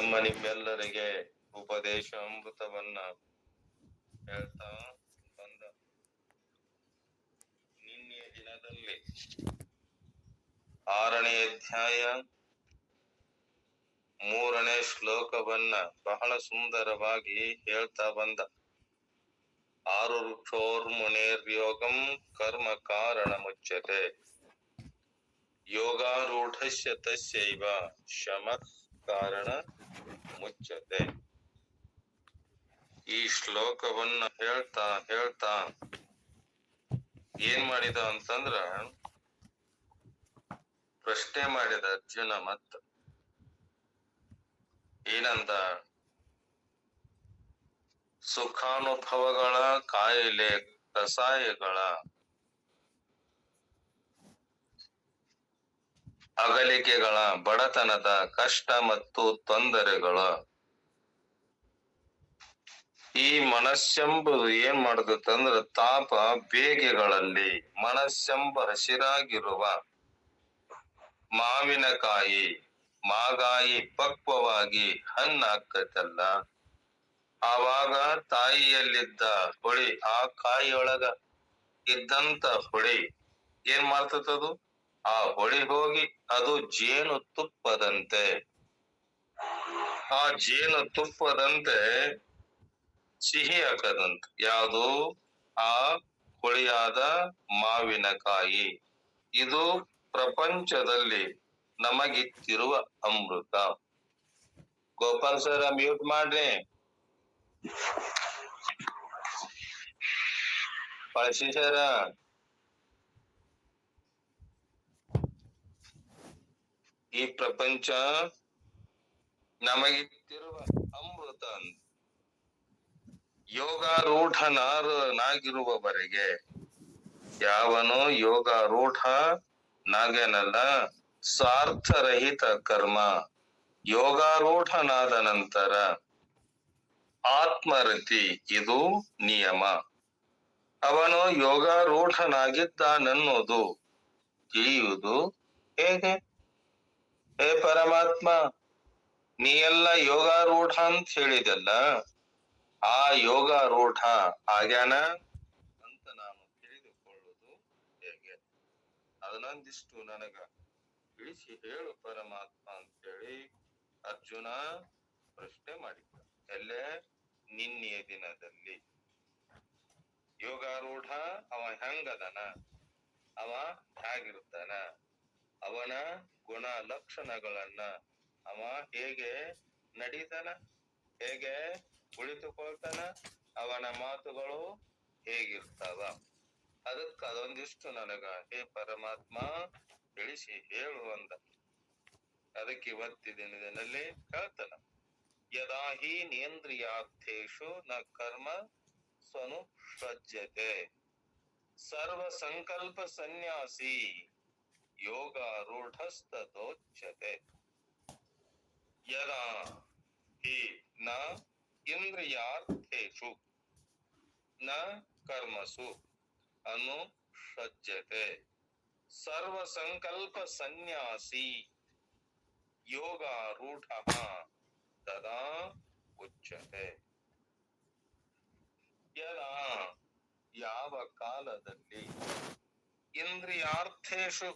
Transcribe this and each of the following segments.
ನಿಮ್ಮೆಲ್ಲರಿಗೆ ಉಪದೇಶ ಅಮೃತವನ್ನ ಹೇಳ್ತಾ ಬಂದ ನಿನ್ನೆಯ ದಿನದಲ್ಲಿ 6ನೇ ಅಧ್ಯಾಯ 3ನೇ ಶ್ಲೋಕವನ್ನ ಬಹಳ ಸುಂದರವಾಗಿ ಹೇಳ್ತಾ ಬಂದ. ಆರುಕ್ಷೋರ್ಮುನೇರ್ಯೋಗಂ ಕರ್ಮ ಕಾರಣ ಮುಚ್ಯತೆ ಯೋಗಾರೂಢಸ್ಯ ತಸ್ಯೈವ ಶಮಃ ಕಾರಣ ಮುಚ್ಯತೆ. ಈ ಶ್ಲೋಕವನ್ನ ಹೇಳ್ತಾ ಏನ್ ಮಾಡಿದ ಅಂತಂದ್ರ ಪ್ರಶ್ನೆ ಮಾಡಿದ ಅರ್ಜುನ. ಮತ್ತ ಏನಂದ? ಸುಖಾನುಭವಗಳ ಕಾಯಿಲೆ ಕಸಾಯಗಳ ಅಗಲಿಕೆಗಳ ಬಡತನದ ಕಷ್ಟ ಮತ್ತು ತೊಂದರೆಗಳ ಈ ಮನಸ್ಸೆಂಬುದು ಏನ್ ಮಾಡುತ್ತಂದ್ರ ತಾಪ ಬೇಗೆಗಳಲ್ಲಿ ಮನಸ್ಸೆಂಬ ಹಸಿರಾಗಿರುವ ಮಾವಿನಕಾಯಿ ಮಾಗಾಯಿ ಪಕ್ವವಾಗಿ ಹಣ್ಣಾಕತ್ತಲ್ಲ, ಆವಾಗ ತಾಯಿಯಲ್ಲಿದ್ದ ಹುಳಿ, ಆ ಕಾಯಿಯೊಳಗ ಇದ್ದಂತ ಹುಳಿ ಏನ್ ಮಾಡ್ತದದು? ಆ ಹುಳಿ ಹೋಗಿ ಅದು ಜೇನು ತುಪ್ಪದಂತೆ, ಆ ಜೇನು ತುಪ್ಪದಂತೆ ಸಿಹಿ ಹಾಕದಂತ. ಯಾವುದು? ಆ ಹುಳಿಯಾದ ಮಾವಿನಕಾಯಿ. ಇದು ಪ್ರಪಂಚದಲ್ಲಿ ನಮಗಿತ್ತಿರುವ ಅಮೃತ. ಗೋಪಾಲ್ ಸರ್ ಮ್ಯೂಟ್ ಮಾಡ್ರಿ. ಪಳಸಿ ಸರ ಈ ಪ್ರಪಂಚ ನಮಗಿತ್ತಿರುವ ಅಮೃತ. ಯೋಗಾರೂಢನಾಗಿರುವವರೆಗೆ, ಯಾವನು ಯೋಗಾರೂಢ ನಾಗೇನಲ್ಲ, ಸ್ವಾರ್ಥರಹಿತ ಕರ್ಮ, ಯೋಗಾರೂಢನಾದ ಆತ್ಮರತಿ, ಇದು ನಿಯಮ. ಅವನು ಯೋಗಾರೂಢನಾಗಿದ್ದಾನನ್ನೋದು ತಿಳಿಯುವುದು ಹೇಗೆ? ಹೇ ಪರಮಾತ್ಮ, ನೀ ಎಲ್ಲ ಯೋಗಾರೂಢ ಅಂತ ಹೇಳಿದಲ್ಲ, ಆ ಯೋಗಾರೂಢ ಆಗ್ಯಾನ ಅಂತ ನಾನು ತಿಳಿದುಕೊಳ್ಳುವುದು ಹೇಗೆ? ಅದನ್ನೊಂದಿಷ್ಟು ನನಗ ತಿಳಿಸಿ ಹೇಳು ಪರಮಾತ್ಮ ಅಂತೇಳಿ ಅರ್ಜುನ ಪ್ರಶ್ನೆ ಮಾಡಿದ್ದ. ಎಲ್ಲೇ? ನಿನ್ನೆಯ ದಿನದಲ್ಲಿ. ಯೋಗಾರೂಢ ಅವ ಹೆಂಗದನ? ಅವ ಹೇಗಿರ್ತಾನ? ಅವನ ಗುಣ ಲಕ್ಷಣಗಳನ್ನ ಅವ ಹೇಗೆ ನಡೀತಾನ? ಹೇಗೆ ಕುಳಿತುಕೊಳ್ತಾನ? ಅವನ ಮಾತುಗಳು ಹೇಗಿರ್ತಾವ? ಅದೊಂದಿಷ್ಟು ನನಗ ಹೇ ಪರಮಾತ್ಮ ತಿಳಿಸಿ ಹೇಳು ಅಂದ. ಅದಕ್ಕೆ ಇವತ್ತಿನ ದಿನದಲ್ಲಿ ಹೇಳ್ತಾನ, ಯದಾ ಹಿ ನೇಂದ್ರಿಯಾರ್ಥೇಷು ನ ಕರ್ಮ ಸ್ವನುಸೃಜ್ಯತೆ ಸರ್ವ ಸಂಕಲ್ಪ ಸನ್ಯಾಸಿ ಯೋಗಾರೂಢಸ್ತದೋಚ್ಯತೆ. ಯದಾ ಹಿ ನ ಇಂದ್ರಿಯಾರ್ಥೇಷು ನ ಕರ್ಮಸು ಅನುಸೃಜ್ಯತೆ ಸರ್ವ ಸಂಕಲ್ಪ ಸನ್ಯಾಸಿ ಯೋಗಾರೂಢಃ ತದಾ ಉಚ್ಯತೆ. ಯದಾ ಯಾವ ಕಾಲದಲ್ಲಿ ಇಂದ್ರಿಯಾರ್ಥೇಷು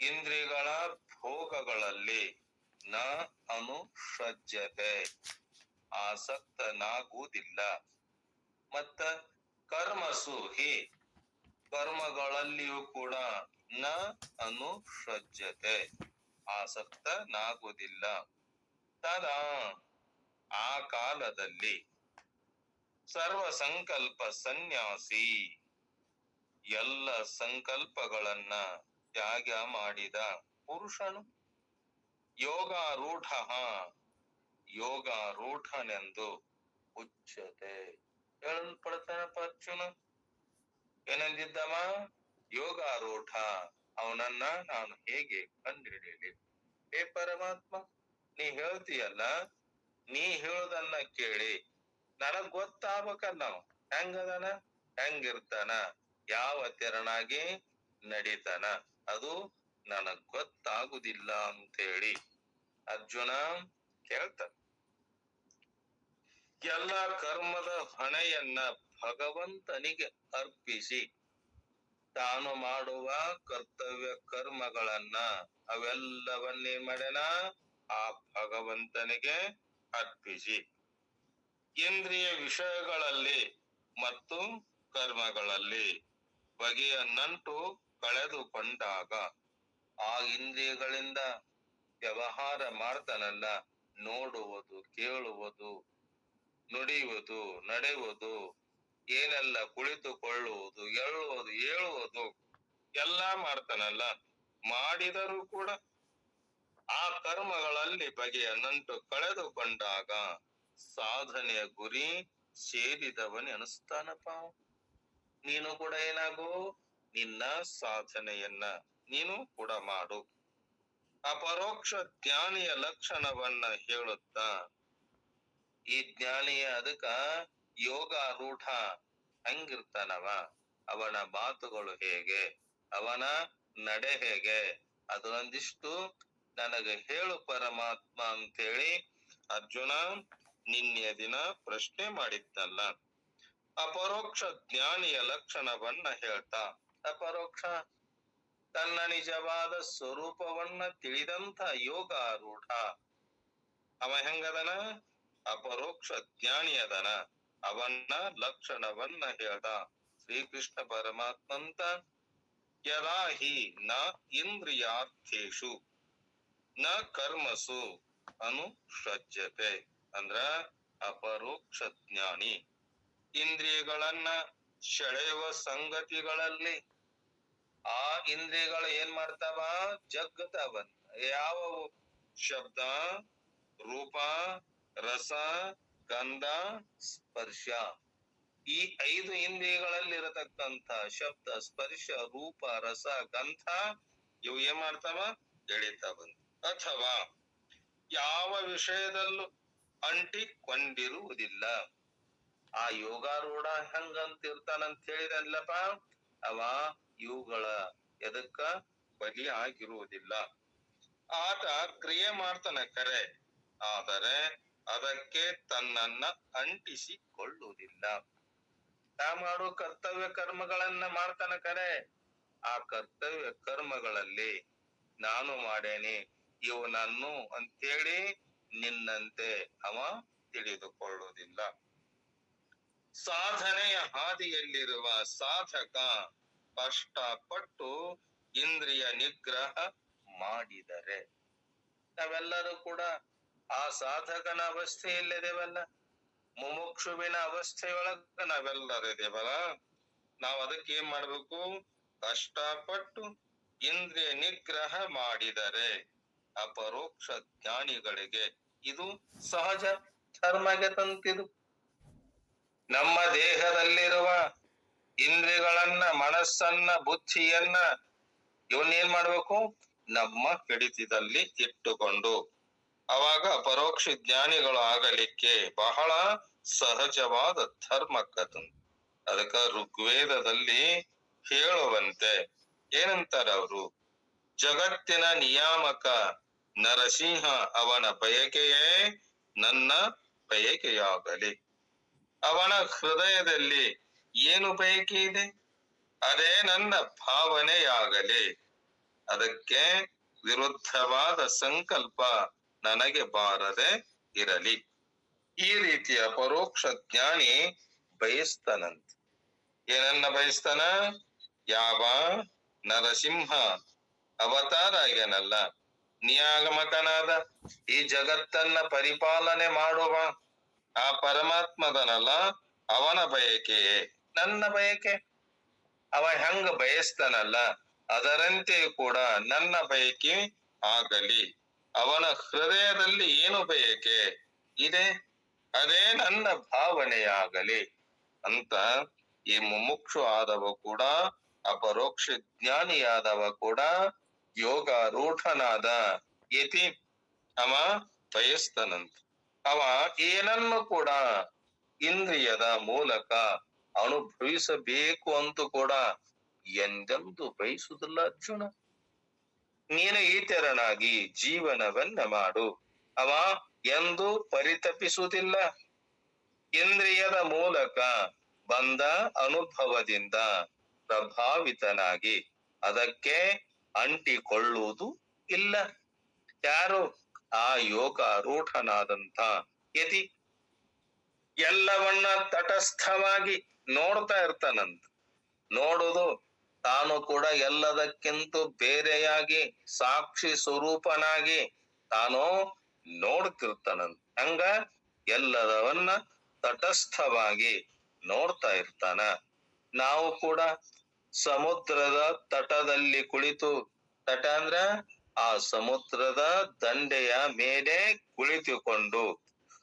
ಇಂದ್ರಿಯಗಳ ಭೋಗಗಳಲ್ಲಿ ನ ಅನುಸೃಜ್ಯತೆ ಆಸಕ್ತನಾಗುವುದಿಲ್ಲ, ಮತ್ತ ಕರ್ಮಸು ಹಿ ಕರ್ಮಗಳಲ್ಲಿಯೂ ಕೂಡ ನ ಅನುಸೃಜ್ಯತೆ ಆಸಕ್ತನಾಗುವುದಿಲ್ಲ. ತದಾ ಆ ಕಾಲದಲ್ಲಿ ಸರ್ವ ಸಂಕಲ್ಪ ಸನ್ಯಾಸಿ ಎಲ್ಲ ಸಂಕಲ್ಪಗಳನ್ನ ತ್ಯಾಗ ಮಾಡಿದ ಪುರುಷನು ಯೋಗಾರೂಢ ಯೋಗಾರೂಢನೆಂದು ಉಚ್ಯತೆ ಹೇಳಲ್ಪಡ್ತಾನಪ್ಪ. ಅರ್ಜುನ ಏನಂದಿದ್ದವ? ಯೋಗಾರೂಢ. ಅವನನ್ನ ನಾನು ಹೇಗೆ ಕಂಡುಹಿಡಿಯಲಿ? ಹೇ ಪರಮಾತ್ಮ, ನೀ ಹೇಳ್ತೀಯಲ್ಲ, ನೀ ಹೇಳುದನ್ನ ಕೇಳಿ ನನಗ್ ಗೊತ್ತಾಗಬೇಕಲ್ಲ ಅವ ಹೆಂಗದನ, ಹೆಂಗಿರ್ತಾನ, ಯಾವ ತೆರನಾಗಿ ನಡೀತಾನ, ಅದು ನನಗ್ ಗೊತ್ತಾಗುದಿಲ್ಲ ಅಂತೇಳಿ ಅರ್ಜುನ ಕೇಳ್ತಾನೆ. ಎಲ್ಲ ಕರ್ಮದ ಹೊಣೆಯನ್ನ ಭಗವಂತನಿಗೆ ಅರ್ಪಿಸಿ ತಾನು ಮಾಡುವ ಕರ್ತವ್ಯ ಕರ್ಮಗಳನ್ನ ಅವೆಲ್ಲವನ್ನೇನ್ ಮಾಡ್ಯಾನ, ಆ ಭಗವಂತನಿಗೆ ಅರ್ಪಿಸಿ ಇಂದ್ರಿಯ ವಿಷಯಗಳಲ್ಲಿ ಮತ್ತು ಕರ್ಮಗಳಲ್ಲಿ ಬಗೆಯ ನಂಟು ಕಳೆದುಕೊಂಡಾಗ ಆ ಇಂದ್ರಿಯಗಳಿಂದ ವ್ಯವಹಾರ ಮಾಡ್ತಾನಲ್ಲ, ನೋಡುವುದು, ಕೇಳುವುದು, ನುಡಿಯುವುದು, ನಡೆಯುವುದು, ಏನೆಲ್ಲ ಕುಳಿತುಕೊಳ್ಳುವುದು, ಎಳುವುದು, ಏಳುವುದು ಎಲ್ಲ ಮಾಡ್ತಾನಲ್ಲ, ಮಾಡಿದರೂ ಕೂಡ ಆ ಕರ್ಮಗಳಲ್ಲಿ ಬಗೆಯ ನಂಟು ಕಳೆದುಕೊಂಡಾಗ ಸಾಧನೆಯ ಗುರಿ ಸೇರಿದವನೇ ಅನಿಸ್ತಾನಪ್ಪ. ನೀನು ಕೂಡ ಏನಾಗು, ನಿನ್ನ ಸಾಧನೆಯನ್ನ ನೀನು ಕೂಡ ಮಾಡು. ಅಪರೋಕ್ಷ ಜ್ಞಾನಿಯ ಲಕ್ಷಣವನ್ನ ಹೇಳುತ್ತಾ, ಈ ಜ್ಞಾನಿಯ ಅದಕ್ಕ ಯೋಗಾರೂಢ ಹಂಗಿರ್ತಾನವ, ಅವನ ಮಾತುಗಳು ಹೇಗೆ, ಅವನ ನಡೆ ಹೇಗೆ, ಅದೊಂದಿಷ್ಟು ನನಗೆ ಹೇಳು ಪರಮಾತ್ಮ ಅಂತೇಳಿ ಅರ್ಜುನ ನಿನ್ನೆಯ ದಿನ ಪ್ರಶ್ನೆ ಮಾಡಿದ್ದಲ್ಲ. ಅಪರೋಕ್ಷ ಜ್ಞಾನಿಯ ಲಕ್ಷಣವನ್ನ ಹೇಳ್ತಾ, ಅಪರೋಕ್ಷ ತನ್ನ ನಿಜವಾದ ಸ್ವರೂಪವನ್ನ ತಿಳಿದಂತ ಯೋಗಾರೂಢ ಅವ ಹೆಂಗದನ, ಅಪರೋಕ್ಷ ಜ್ಞಾನಿ ಅದನ, ಅವನ್ನ ಲಕ್ಷಣವನ್ನ ಹೇಳ್ದ ಶ್ರೀಕೃಷ್ಣ ಪರಮಾತ್ಮಂತ. ಯದಾ ಹಿ ನ ಇಂದ್ರಿಯಾರ್ಥೇಷು ನ ಕರ್ಮಸು ಅನುಷಜ್ಯತೆ, ಅಂದ್ರ ಅಪರೋಕ್ಷ ಜ್ಞಾನಿ ಇಂದ್ರಿಯಗಳನ್ನ ಸೆಳೆಯುವ ಸಂಗತಿಗಳಲ್ಲಿ ಆ ಇಂದ್ರಿಯಗಳು ಏನ್ ಮಾಡ್ತಾವ, ಜಗ್ಗತಾವಂತ. ಯಾವುವು? ಶಬ್ದ, ರೂಪ, ರಸ, ಗಂಧ, ಸ್ಪರ್ಶ. ಈ 5 ಇಂದ್ರಿಯಗಳಲ್ಲಿ ಇರತಕ್ಕಂತ ಶಬ್ದ, ಸ್ಪರ್ಶ, ರೂಪ, ರಸ, ಗಂಧ ಇವು ಏನ್ ಮಾಡ್ತಾವ, ಎಳಿತಾವಂತ. ಅಥವಾ ಯಾವ ವಿಷಯದಲ್ಲೂ ಅಂಟಿಕೊಂಡಿರುವುದಿಲ್ಲ. ಆ ಯೋಗಾರೂಢ ಹೆಂಗಂತ ಇರ್ತಾನಂತ ಹೇಳಿದಲ್ಲಪ್ಪ, ಅವ ಇವುಗಳ ಎದಕ್ಕ ಬಲಿ ಆಗಿರುವುದಿಲ್ಲ. ಆತ ಕ್ರಿಯೆ ಮಾಡ್ತಾನ ಕರೆ, ಆದರೆ ಅದಕ್ಕೆ ತನ್ನನ್ನ ಅಂಟಿಸಿಕೊಳ್ಳುವುದಿಲ್ಲ. ತಾ ಮಾಡೋ ಕರ್ತವ್ಯ ಕರ್ಮಗಳನ್ನ ಮಾಡ್ತಾನ ಕರೆ, ಆ ಕರ್ತವ್ಯ ಕರ್ಮಗಳಲ್ಲಿ ನಾನು ಮಾಡೇನಿ, ಇವು ನಾನು ಅಂತೇಳಿ ನಿನ್ನಂತೆ ಅವ ತಿಳಿದುಕೊಳ್ಳುವುದಿಲ್ಲ. ಸಾಧನೆಯ ಹಾದಿಯಲ್ಲಿರುವ ಸಾಧಕ ಕಷ್ಟಪಟ್ಟು ಇಂದ್ರಿಯ ನಿಗ್ರಹ ಮಾಡಿದರೆ, ನಾವೆಲ್ಲರೂ ಕೂಡ ಆ ಸಾಧಕನ ಅವಸ್ಥೆಯಲ್ಲಿದ್ದೇವಲ್ಲ, ಮುಮುಕ್ಷುವಿನ ಅವಸ್ಥೆಯೊಳಗ ನಾವೆಲ್ಲರೂ ಇದೇವಲ್ಲ. ನಾವ್ ಅದಕ್ಕೆ ಏನ್ ಮಾಡ್ಬೇಕು, ಕಷ್ಟಪಟ್ಟು ಇಂದ್ರಿಯ ನಿಗ್ರಹ ಮಾಡಿದರೆ ಅಪರೋಕ್ಷ ಜ್ಞಾನಿಗಳಿಗೆ ಇದು ಸಹಜ ಧರ್ಮಗೆ ತಂತಿದು. ನಮ್ಮ ದೇಹದಲ್ಲಿರುವ ಇಂದ್ರಿಯಗಳನ್ನ, ಮನಸ್ಸನ್ನ, ಬುದ್ಧಿಯನ್ನ ಇವನ್ನೇನ್ ಮಾಡ್ಬೇಕು, ನಮ್ಮ ಹಿಡಿತದಲ್ಲಿ ಇಟ್ಟುಕೊಂಡು ಅವಾಗ ಅಪರೋಕ್ಷ ಜ್ಞಾನಿಗಳು ಆಗಲಿಕ್ಕೆ ಬಹಳ ಸಹಜವಾದ ಧರ್ಮಕ್ಕದು. ಅದಕ್ಕ ಋಗ್ವೇದದಲ್ಲಿ ಹೇಳುವಂತೆ ಏನಂತಾರ ಅವರು, ಜಗತ್ತಿನ ನಿಯಾಮಕ ನರಸಿಂಹ ಅವನ ಬಯಕೆಯೇ ನನ್ನ ಬಯಕೆಯಾಗಲಿ. ಅವನ ಹೃದಯದಲ್ಲಿ ಏನು ಬಯಕೆ ಇದೆ, ಅದೇ ನನ್ನ ಭಾವನೆಯಾಗಲಿ. ಅದಕ್ಕೆ ವಿರುದ್ಧವಾದ ಸಂಕಲ್ಪ ನನಗೆ ಬಾರದೆ ಇರಲಿ. ಈ ರೀತಿಯ ಪರೋಕ್ಷ ಜ್ಞಾನಿ ಬಯಸ್ತಾನಂತ. ಏನನ್ನ ಬಯಸ್ತಾನ, ಯಾವ ನರಸಿಂಹ ಅವತಾರ ಆಗ್ಯಾನಲ್ಲ, ನಿಯಾಮಕನಾದ ಈ ಜಗತ್ತನ್ನ ಪರಿಪಾಲನೆ ಮಾಡುವ ಆ ಪರಮಾತ್ಮದನಲ್ಲ, ಅವನ ಬಯಕೆಯೇ ನನ್ನ ಬಯಕೆ. ಅವ ಹೆಂಗ ಬಯಸ್ತಾನಲ್ಲ ಅದರಂತೆ ಕೂಡ ನನ್ನ ಬಯಕೆ ಆಗಲಿ. ಅವನ ಹೃದಯದಲ್ಲಿ ಏನು ಬಯಕೆ ಇದೆ, ಅದೇ ನನ್ನ ಭಾವನೆಯಾಗಲಿ ಅಂತ ಈ ಮುಮುಕ್ಷು ಆದವ ಕೂಡ, ಅಪರೋಕ್ಷ ಜ್ಞಾನಿಯಾದವ ಕೂಡ, ಯೋಗಾರೂಢನಾದ ಯತಿ ಅವ ಬಯಸ್ತಾನಂತ. ಅವ ಏನನ್ನು ಕೂಡ ಇಂದ್ರಿಯದ ಮೂಲಕ ಅನುಭವಿಸಬೇಕು ಅಂತೂ ಕೂಡ ಎಂದೆಂದು ಬಯಸುವುದಿಲ್ಲ ಅರ್ಜುನ. ನೀನು ಈ ತೆರನಾಗಿ ಜೀವನವನ್ನ ಮಾಡು. ಅವ ಎಂದು ಪರಿತಪಿಸುವುದಿಲ್ಲ. ಇಂದ್ರಿಯದ ಮೂಲಕ ಬಂದ ಅನುಭವದಿಂದ ಪ್ರಭಾವಿತನಾಗಿ ಅದಕ್ಕೆ ಅಂಟಿಕೊಳ್ಳುವುದು ಇಲ್ಲ. ಯಾರು? ಆ ಯೋಗಾರೂಢನಾದಂಥ ಯತಿ ಎಲ್ಲವನ್ನ ತಟಸ್ಥವಾಗಿ ನೋಡ್ತಾ ಇರ್ತಾನಂತ. ನೋಡುದು ತಾನು ಕೂಡ ಎಲ್ಲದಕ್ಕಿಂತ ಬೇರೆಯಾಗಿ ಸಾಕ್ಷಿ ಸ್ವರೂಪನಾಗಿ ತಾನು ನೋಡ್ತಿರ್ತಾನಂತ. ಹಂಗ ಎಲ್ಲದವನ್ನ ತಟಸ್ಥವಾಗಿ ನೋಡ್ತಾ ಇರ್ತಾನ. ನಾವು ಕೂಡ ಸಮುದ್ರದ ತಟದಲ್ಲಿ ಕುಳಿತು, ತಟ ಅಂದ್ರ ಆ ಸಮುದ್ರದ ದಂಡೆಯ ಮೇಲೆ ಕುಳಿತುಕೊಂಡು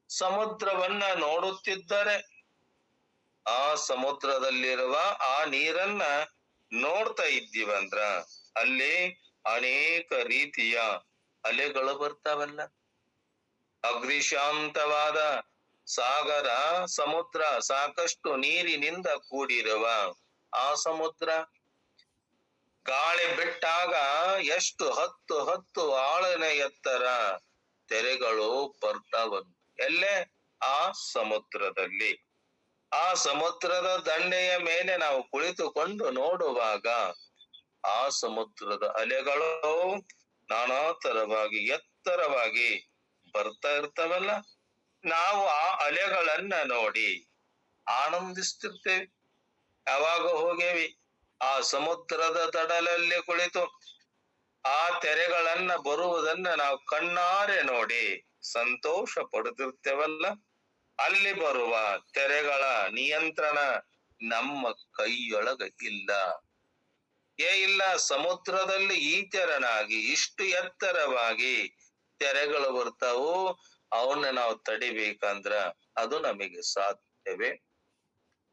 ಸಮುದ್ರವನ್ನ ನೋಡುತ್ತಿದ್ದರೆ ಆ ಸಮುದ್ರದಲ್ಲಿರುವ ಆ ನೀರನ್ನ ನೋಡ್ತಾ ಇದ್ದೀವಂದ್ರ ಅಲ್ಲಿ ಅನೇಕ ರೀತಿಯ ಅಲೆಗಳು ಬರ್ತಾವಲ್ಲ. ಅಗ್ನಿಶಾಂತವಾದ ಸಾಗರ ಸಮುದ್ರ, ಸಾಕಷ್ಟು ನೀರಿನಿಂದ ಕೂಡಿರುವ ಆ ಸಮುದ್ರ ಗಾಳಿ ಬಿಟ್ಟಾಗ ಎಷ್ಟು ಹತ್ತು ಆಳನ ಎತ್ತರ ತೆರೆಗಳು ಬರ್ತಾವಂತ. ಎಲ್ಲೇ? ಆ ಸಮುದ್ರದಲ್ಲಿ. ಆ ಸಮುದ್ರದ ದಂಡೆಯ ಮೇಲೆ ನಾವು ಕುಳಿತುಕೊಂಡು ನೋಡುವಾಗ ಆ ಸಮುದ್ರದ ಅಲೆಗಳು ನಾನಾ ತರವಾಗಿ ಎತ್ತರವಾಗಿ ಬರ್ತಾ ಇರ್ತಾವಲ್ಲ. ನಾವು ಆ ಅಲೆಗಳನ್ನ ನೋಡಿ ಆನಂದಿಸ್ತಿರ್ತೇವೆ. ಯಾವಾಗ ಹೋಗೇವಿ ಆ ಸಮುದ್ರದ ದಡಲಲ್ಲಿ ಕುಳಿತು ಆ ತೆರೆಗಳನ್ನ ಬರುವುದನ್ನ ನಾವು ಕಣ್ಣಾರೆ ನೋಡಿ ಸಂತೋಷ ಪಡುತ್ತಿರ್ತೇವಲ್ಲ. ಅಲ್ಲಿ ಬರುವ ತೆರೆಗಳ ನಿಯಂತ್ರಣ ನಮ್ಮ ಕೈಯೊಳಗ ಇಲ್ಲ. ಇಲ್ಲ. ಸಮುದ್ರದಲ್ಲಿ ಈಚರನಾಗಿ ಇಷ್ಟು ಎತ್ತರವಾಗಿ ತೆರೆಗಳು ಬರ್ತಾವು. ಅವನ್ನ ನಾವು ತಡಿಬೇಕಂದ್ರ ಅದು ನಮಗೆ ಸಾಧ್ಯವೇ?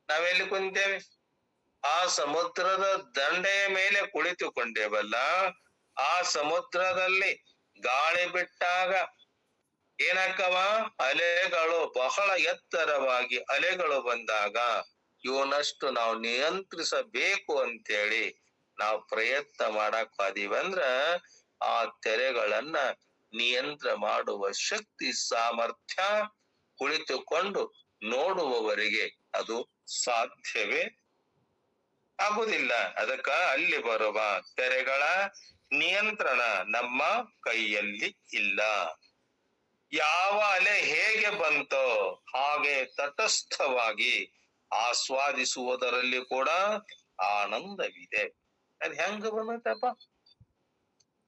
ನಾವೆಲ್ಲಿ ಕುಂತೇವೆ? ಆ ಸಮುದ್ರದ ದಂಡೆಯ ಮೇಲೆ ಕುಳಿತುಕೊಂಡೇವಲ್ಲ. ಆ ಸಮುದ್ರದಲ್ಲಿ ಗಾಳಿ ಬಿಟ್ಟಾಗ ಏನಕ್ಕವ? ಅಲೆಗಳು ಬಹಳ ಎತ್ತರವಾಗಿ ಅಲೆಗಳು ಬಂದಾಗ ಇವನಷ್ಟು ನಾವು ನಿಯಂತ್ರಿಸಬೇಕು ಅಂತೇಳಿ ನಾವು ಪ್ರಯತ್ನ ಮಾಡಕ್ ಹೋದಿವಂದ್ರ ಆ ತೆರೆಗಳನ್ನ ನಿಯಂತ್ರ ಮಾಡುವ ಶಕ್ತಿ ಸಾಮರ್ಥ್ಯ ಕುಳಿತುಕೊಂಡು ನೋಡುವವರಿಗೆ ಅದು ಸಾಧ್ಯವೇ ಆಗುದಿಲ್ಲ. ಅದಕ್ಕ ಅಲ್ಲಿ ಬರುವ ತೆರೆಗಳ ನಿಯಂತ್ರಣ ನಮ್ಮ ಕೈಯಲ್ಲಿ ಇಲ್ಲ. ಯಾವ ಅಲೆ ಹೇಗೆ ಬಂತೋ ಹಾಗೆ ತಟಸ್ಥವಾಗಿ ಆಸ್ವಾದಿಸುವುದರಲ್ಲಿ ಕೂಡ ಆನಂದವಿದೆ. ಅದ್ ಹೆಂಗ ಬಂದತ್ತಪ್ಪ?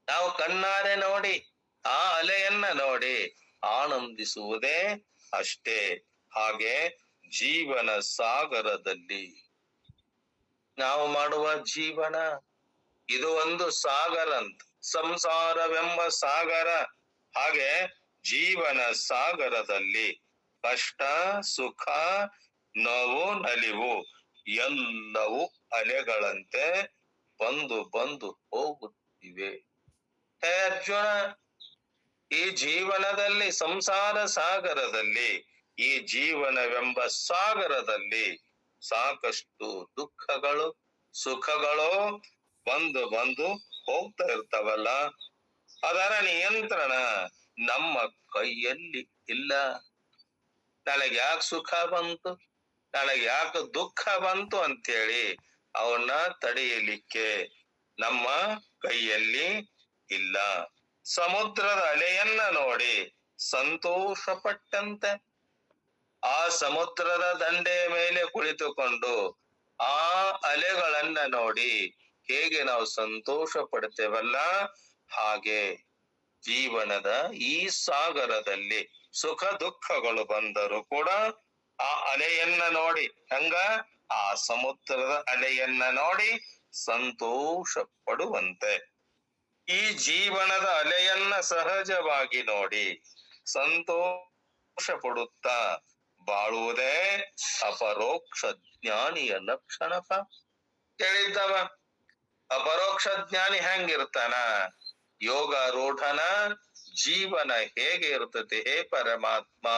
ನಾವು ಕಣ್ಣಾರೆ ನೋಡಿ ಆ ಅಲೆಯನ್ನ ನೋಡಿ ಆನಂದಿಸುವುದೇ ಅಷ್ಟೇ. ಹಾಗೆ ಜೀವನ ಸಾಗರದಲ್ಲಿ ನಾವು ಮಾಡುವ ಜೀವನ ಇದು ಒಂದು ಸಾಗರ ಅಂತ, ಸಂಸಾರವೆಂಬ ಸಾಗರ. ಹಾಗೆ ಜೀವನ ಸಾಗರದಲ್ಲಿ ಕಷ್ಟ ಸುಖ ನೋವು ನಲಿವು ಎಲ್ಲವೂ ಅಲೆಗಳಂತೆ ಬಂದು ಬಂದು ಹೋಗುತ್ತಿವೆ. ಹೇ ಅರ್ಜುನ, ಈ ಜೀವನದಲ್ಲಿ ಸಂಸಾರ ಸಾಗರದಲ್ಲಿ ಈ ಜೀವನವೆಂಬ ಸಾಗರದಲ್ಲಿ ಸಾಕಷ್ಟು ದುಃಖಗಳು ಸುಖಗಳು ಬಂದು ಬಂದು ಹೋಗ್ತಾ ಇರ್ತಾವಲ್ಲ. ಅದರ ನಿಯಂತ್ರಣ ನಮ್ಮ ಕೈಯಲ್ಲಿ ಇಲ್ಲ. ನನಗೆ ಯಾಕೆ ಸುಖ ಬಂತು, ನನಗೆ ಯಾಕೆ ದುಃಖ ಬಂತು ಅಂತೇಳಿ ಅವನ್ನ ತಡೆಯಲಿಕ್ಕೆ ನಮ್ಮ ಕೈಯಲ್ಲಿ ಇಲ್ಲ. ಸಮುದ್ರದ ಅಲೆಯನ್ನ ನೋಡಿ ಸಂತೋಷ ಪಟ್ಟಂತೆ ಆ ಸಮುದ್ರದ ದಂಡೆಯ ಮೇಲೆ ಕುಳಿತುಕೊಂಡು ಆ ಅಲೆಗಳನ್ನ ನೋಡಿ ಹೇಗೆ ನಾವು ಸಂತೋಷ ಪಡ್ತೇವಲ್ಲ, ಹಾಗೆ ಜೀವನದ ಈ ಸಾಗರದಲ್ಲಿ ಸುಖ ದುಃಖಗಳು ಬಂದರೂ ಕೂಡ ಆ ಅಲೆಯನ್ನ ನೋಡಿ, ಹಂಗ ಆ ಸಮುದ್ರದ ಅಲೆಯನ್ನ ನೋಡಿ ಸಂತೋಷ ಪಡುವಂತೆ ಈ ಜೀವನದ ಅಲೆಯನ್ನ ಸಹಜವಾಗಿ ನೋಡಿ ಸಂತೋಷ ಪಡುತ್ತಾ ಬಾಳುವುದೇ ಅಪರೋಕ್ಷ ಜ್ಞಾನಿಯ ಲಕ್ಷಣಪ. ಕೇಳಿದ್ದವ ಅಪರೋಕ್ಷ ಜ್ಞಾನಿ ಹೆಂಗಿರ್ತಾನ? ಯೋಗಾರೂಢನ ಜೀವನ ಹೇಗೆ ಇರ್ತದೆ ಹೇ ಪರಮಾತ್ಮ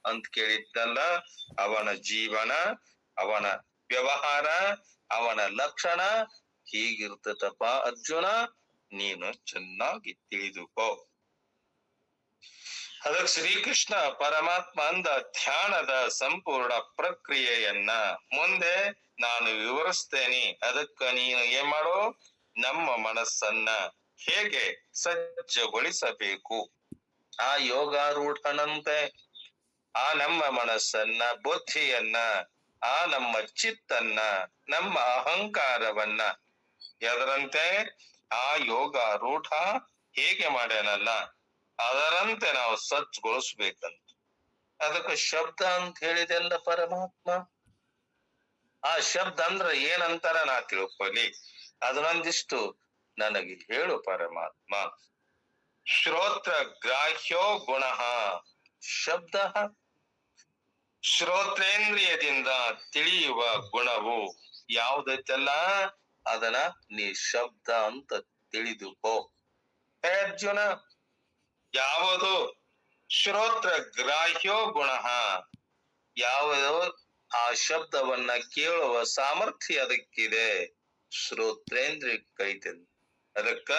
ಅಂತ ಕೇಳಿದ್ದಲ್ಲ. ಅವನ ಜೀವನ, ಅವನ ವ್ಯವಹಾರ, ಅವನ ಲಕ್ಷಣ ಹೀಗಿರ್ತದಪ್ಪ ಅರ್ಜುನ, ನೀನು ಚೆನ್ನಾಗಿ ತಿಳಿದುಕೋ. ಅದಕ್ಕೆ ಶ್ರೀಕೃಷ್ಣ ಪರಮಾತ್ಮ ಅಂದ ಧ್ಯಾನದ ಸಂಪೂರ್ಣ ಪ್ರಕ್ರಿಯೆಯನ್ನ ಮುಂದೆ ನಾನು ವಿವರಿಸ್ತೇನೆ. ಅದಕ್ಕ ನೀನು ಏನ್ ಮಾಡು, ನಮ್ಮ ಮನಸ್ಸನ್ನ ಹೇಗೆ ಸಜ್ಜಗೊಳಿಸಬೇಕು, ಆ ಯೋಗಾರೂಢನಂತೆ ಆ ನಮ್ಮ ಮನಸ್ಸನ್ನ, ಬುದ್ಧಿಯನ್ನ, ಆ ನಮ್ಮ ಚಿತ್ತನ್ನ, ನಮ್ಮ ಅಹಂಕಾರವನ್ನ ಎದರಂತೆ ಆ ಯೋಗಾರೂಢ ಹೇಗೆ ಮಾಡ್ಯಾನಲ್ಲ ಅದರಂತೆ ನಾವು ಸಜ್ಜುಗೊಳಿಸ್ಬೇಕಂತ. ಅದಕ್ಕೆ ಶಬ್ದ ಅಂತ ಹೇಳಿದೆಲ್ಲ ಪರಮಾತ್ಮ. ಆ ಶಬ್ದ ಅಂದ್ರ ಏನಂತಾರ ನಾ ತಿಳ್ಕೊಲಿ, ಅದನ್ನೊಂದಿಷ್ಟು ನನಗೆ ಹೇಳು ಪರಮಾತ್ಮ. ಶ್ರೋತ್ರ ಗ್ರಾಹ್ಯೋ ಗುಣ ಶಬ್ದ, ಶ್ರೋತ್ರೇಂದ್ರಿಯದಿಂದ ತಿಳಿಯುವ ಗುಣವು ಯಾವುದೈತಲ್ಲ ಅದನ್ನ ನೀ ಶಬ್ದ ಅಂತ ತಿಳಿದುಕೋ. ಹೇ ಅರ್ಜುನ, ಯಾವುದು ಶ್ರೋತ್ರ ಗ್ರಾಹ್ಯೋ ಗುಣ, ಯಾವುದೋ ಆ ಶಬ್ದವನ್ನ ಕೇಳುವ ಸಾಮರ್ಥ್ಯ ಅದಕ್ಕಿದೆ, ಶ್ರೋತ್ರೇಂದ್ರಿಯಕ್ಕೈತೆ. ಅದಕ್ಕ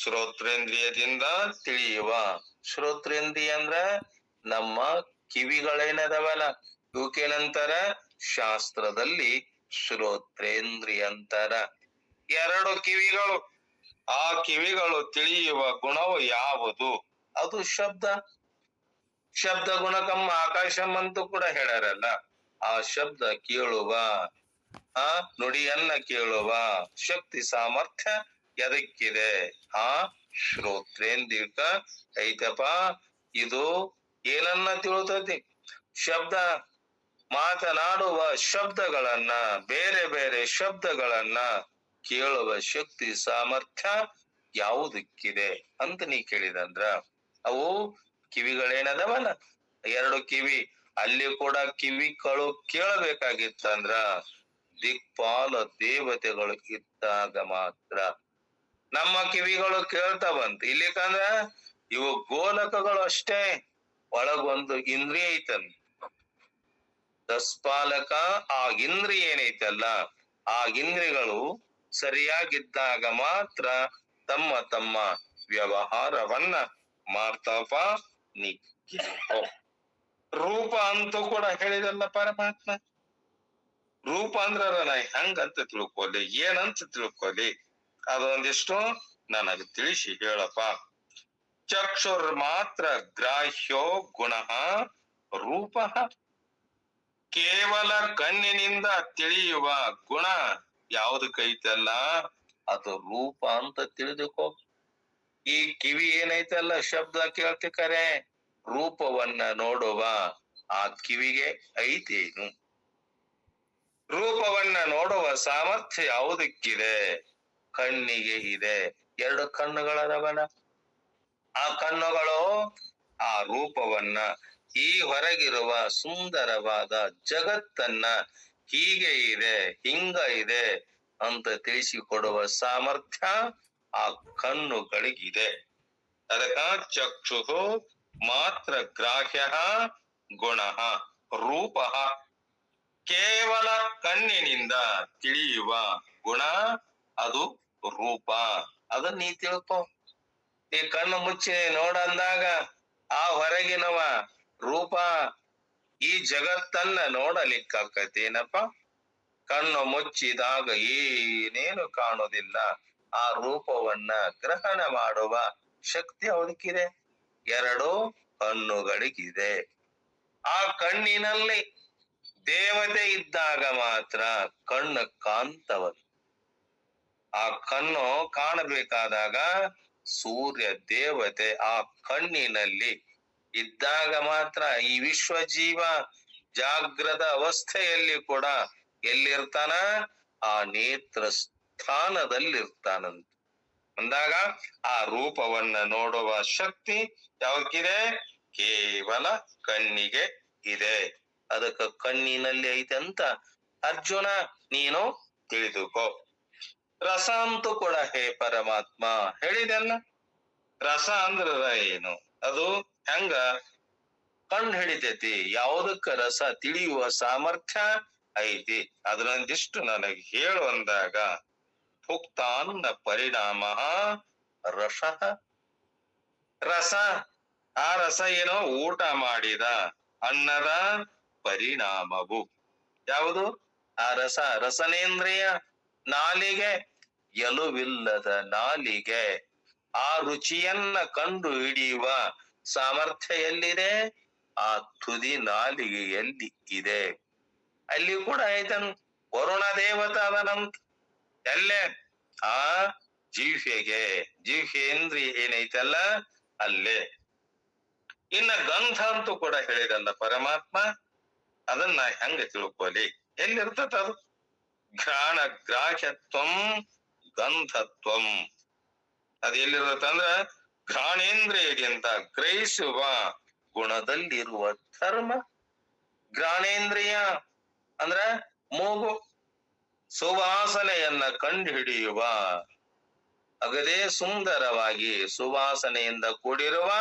ಶ್ರೋತ್ರೇಂದ್ರಿಯದಿಂದ ತಿಳಿಯುವ, ಶ್ರೋತ್ರೇಂದ್ರಿಯ ಅಂದ್ರ ನಮ್ಮ ಕಿವಿಗಳೇನದವಲ್ಲ ಇವಕ್ಕೇನಂತಾರ ಶಾಸ್ತ್ರದಲ್ಲಿ ಶ್ರೋತ್ರೇಂದ್ರಿಯ ಅಂತಾರ. ಎರಡು ಕಿವಿಗಳು, ಆ ಕಿವಿಗಳು ತಿಳಿಯುವ ಗುಣವು ಯಾವುದು, ಅದು ಶಬ್ದ. ಶಬ್ದ ಗುಣಕಮ್ಮ ಆಕಾಶಂ ಅಂತೂ ಕೂಡ ಹೇಳ್ಯಾರಲ್ಲ. ಆ ಶಬ್ದ ಕೇಳುವ, ಆ ನುಡಿಯನ್ನ ಕೇಳುವ ಶಕ್ತಿ ಸಾಮರ್ಥ್ಯ ಎದಕ್ಕಿದೆ, ಆ ಶ್ರೋತ್ರೇಂದ್ರಿಯಕ ಐತಪ್ಪ. ಇದು ಏನನ್ನ ತಿಳ್ತತಿ, ಶಬ್ದ ಮಾತನಾಡುವ ಶಬ್ದಗಳನ್ನ, ಬೇರೆ ಬೇರೆ ಶಬ್ದಗಳನ್ನ ಕೇಳುವ ಶಕ್ತಿ ಸಾಮರ್ಥ್ಯ ಯಾವುದಕ್ಕಿದೆ ಅಂತ ನೀ ಕೇಳಿದಂದ್ರ, ಅವು ಕಿವಿಗಳೇನದವಲ್ಲ ಎರಡು ಕಿವಿ, ಅಲ್ಲಿ ಕೂಡ ಕಿವಿಗಳು ಕೇಳಬೇಕಾಗಿತ್ತಂದ್ರ ದಿಕ್ಪಾಲ ದೇವತೆಗಳು ಇದ್ದಾಗ ಮಾತ್ರ ನಮ್ಮ ಕಿವಿಗಳು ಕೇಳ್ತಾವಂತ. ಇಲ್ಲಿಕಂದ್ರ ಇವು ಗೋಲಕಗಳು ಅಷ್ಟೇ, ಒಳಗೊಂದು ಇಂದ್ರಿಯ ಐತಂತ ದಸ್ಪಾಲಕ. ಆ ಇಂದ್ರಿಯ ಏನೈತಲ್ಲ ಆ ಇಂದ್ರಿಯಗಳು ಸರಿಯಾಗಿದ್ದಾಗ ಮಾತ್ರ ತಮ್ಮ ತಮ್ಮ ವ್ಯವಹಾರವನ್ನ ಮಾಡ್ತಾಪ. ನೀ ರೂಪ ಅಂತೂ ಕೂಡ ಹೇಳಿದಲ್ಲ ಪರಮಾತ್ಮ. ರೂಪ ಅಂದ್ರ ನಾ ಹೆಂಗಂತ ತಿಳ್ಕೊಲಿ, ಏನಂತ ತಿಳ್ಕೊಲಿ, ಅದೊಂದಿಷ್ಟು ನನಗೆ ತಿಳಿಸಿ ಹೇಳಪ್ಪ. ಚಕ್ಷುರ್ ಮಾತ್ರ ಗ್ರಾಹ್ಯೋ ಗುಣ ರೂಪ, ಕೇವಲ ಕಣ್ಣಿನಿಂದ ತಿಳಿಯುವ ಗುಣ ಯಾವುದಕ್ಕೈತಲ್ಲ ಅದು ರೂಪ ಅಂತ ತಿಳಿದುಕೋ. ಈ ಕಿವಿ ಏನೈತಲ್ಲ ಶಬ್ದ ಕೇಳ್ತಿಕರೆ ರೂಪವನ್ನ ನೋಡುವ ಆ ಕಿವಿಗೆ ಐತೇನು, ರೂಪವನ್ನ ನೋಡುವ ಸಾಮರ್ಥ್ಯ ಯಾವುದಕ್ಕಿದೆ, ಕಣ್ಣಿಗೆ ಇದೆ. ಎರಡು ಕಣ್ಣುಗಳದವಲ್ಲ, ಆ ಕಣ್ಣುಗಳು ಆ ರೂಪವನ್ನ, ಈ ಹೊರಗಿರುವ ಸುಂದರವಾದ ಜಗತ್ತನ್ನ ಹೀಗೆ ಇದೆ ಹಿಂಗ ಇದೆ ಅಂತ ತಿಳಿಸಿಕೊಡುವ ಸಾಮರ್ಥ್ಯ ಆ ಕಣ್ಣುಗಳಿಗಿದೆ. ಅದಕ್ಕ ಚಕ್ಷು ಮಾತ್ರ ಗ್ರಾಹ್ಯ ಗುಣ ರೂಪ, ಕೇವಲ ಕಣ್ಣಿನಿಂದ ತಿಳಿಯುವ ಗುಣ ಅದು ರೂಪ. ಅದನ್ನ ನೀ ತಿಳ್ಕೊ. ಈ ಕಣ್ಣು ಮುಚ್ಚಿ ನೋಡಂದಾಗ ಆ ಹೊರಗಿನವ ರೂಪ ಈ ಜಗತ್ತನ್ನ ನೋಡಲಿಕ್ಕಾಕತೇನಪ್ಪ. ಕಣ್ಣು ಮುಚ್ಚಿದಾಗ ಏನೇನು ಕಾಣುವುದಿಲ್ಲ, ಆ ರೂಪವನ್ನ ಗ್ರಹಣ ಮಾಡುವ ಶಕ್ತಿ ಅವದಕ್ಕಿದೆ, ಎರಡು ಕಣ್ಣುಗಳಿಗಿದೆ. ಆ ಕಣ್ಣಿನಲ್ಲಿ ದೇವತೆ ಇದ್ದಾಗ ಮಾತ್ರ ಕಣ್ಣು ಕಾಂತವದು. ಆ ಕಣ್ಣು ಕಾಣಬೇಕಾದಾಗ ಸೂರ್ಯ ದೇವತೆ ಆ ಕಣ್ಣಿನಲ್ಲಿ ಇದ್ದಾಗ ಮಾತ್ರ ಈ ವಿಶ್ವ ಜೀವ ಜಾಗ್ರದ ಅವಸ್ಥೆಯಲ್ಲಿ ಕೂಡ ಎಲ್ಲಿರ್ತಾನ, ಆ ನೇತ್ರ ಸ್ಥಾನದಲ್ಲಿರ್ತಾನಂತ ಅಂದಾಗ ಆ ರೂಪವನ್ನ ನೋಡುವ ಶಕ್ತಿ ಯಾವಕ್ಕಿದೆ, ಕೇವಲ ಕಣ್ಣಿಗೆ ಇದೆ. ಅದಕ್ಕ ಕಣ್ಣಿನಲ್ಲಿ ಐತೆ ಅಂತ ಅರ್ಜುನ ನೀನು ತಿಳಿದುಕೋ. ರಸ ಅಂತೂ ಕೂಡ ಹೇ ಪರಮಾತ್ಮ ಹೇಳಿದೆಲ್ಲ. ರಸ ಅಂದ್ರ ಏನು, ಅದು ಹೆಂಗ ಕಂಡು ಹಿಡಿತೈತಿ, ಯಾವುದಕ್ಕ ರಸ ತಿಳಿಯುವ ಸಾಮರ್ಥ್ಯ ಐತಿ, ಅದನ್ನೊಂದಿಷ್ಟು ನನಗೆ ಹೇಳು ಅಂದಾಗ ಭುಕ್ತಾನ್ನ ಪರಿಣಾಮ ರಸ. ರಸ ಆ ರಸ ಏನೋ ಊಟ ಮಾಡಿದ ಅನ್ನದ ಪರಿಣಾಮವು. ಯಾವುದು? ಆ ರಸ, ರಸನೇಂದ್ರಿಯ, ನಾಲಿಗೆ, ಎಲುವಿಲ್ಲದ ನಾಲಿಗೆ. ಆ ರುಚಿಯನ್ನ ಕಂಡು ಹಿಡಿಯುವ ಸಾಮರ್ಥ್ಯ ಎಲ್ಲಿದೆ? ಆ ತುದಿ ನಾಲಿಗೆಯಲ್ಲಿ ಇದೆ. ಅಲ್ಲಿ ಕೂಡ ಆಯ್ತನ್ ವರುಣ ದೇವತ ಅದನಂತ. ಎಲ್ಲೇ? ಆ ಜಿಹ್ವೆಗೆ, ಜಿಹ್ವೇಂದ್ರಿಯ ಏನೈತಲ್ಲ ಅಲ್ಲೇ. ಇನ್ನ ಗಂಧ ಅಂತೂ ಕೂಡ ಹೇಳಿದಲ್ಲ ಪರಮಾತ್ಮ, ಅದನ್ನ ಹೆಂಗ ತಿಳ್ಕೊಲಿ? ಎಲ್ಲಿರ್ತದ ಅದು? ಘ್ರಾಣ ಗ್ರಾಹ್ಯತ್ವಂ ಗಂಧತ್ವಂ. ಅದ ಎಲ್ಲಿರ್ತಂದ್ರ ಘ್ರಾಣೇಂದ್ರಿಯಗಿಂತ ಗ್ರಹಿಸುವ ಗುಣದಲ್ಲಿರುವ ಧರ್ಮ. ಘ್ರಾಣೇಂದ್ರಿಯ ಅಂದ್ರ ಮೂಗು, ಸುವಾಸನೆಯನ್ನ ಕಂಡುಹಿಡಿಯುವ, ಅಗದೇ ಸುಂದರವಾಗಿ ಸುವಾಸನೆಯಿಂದ ಕೂಡಿರುವ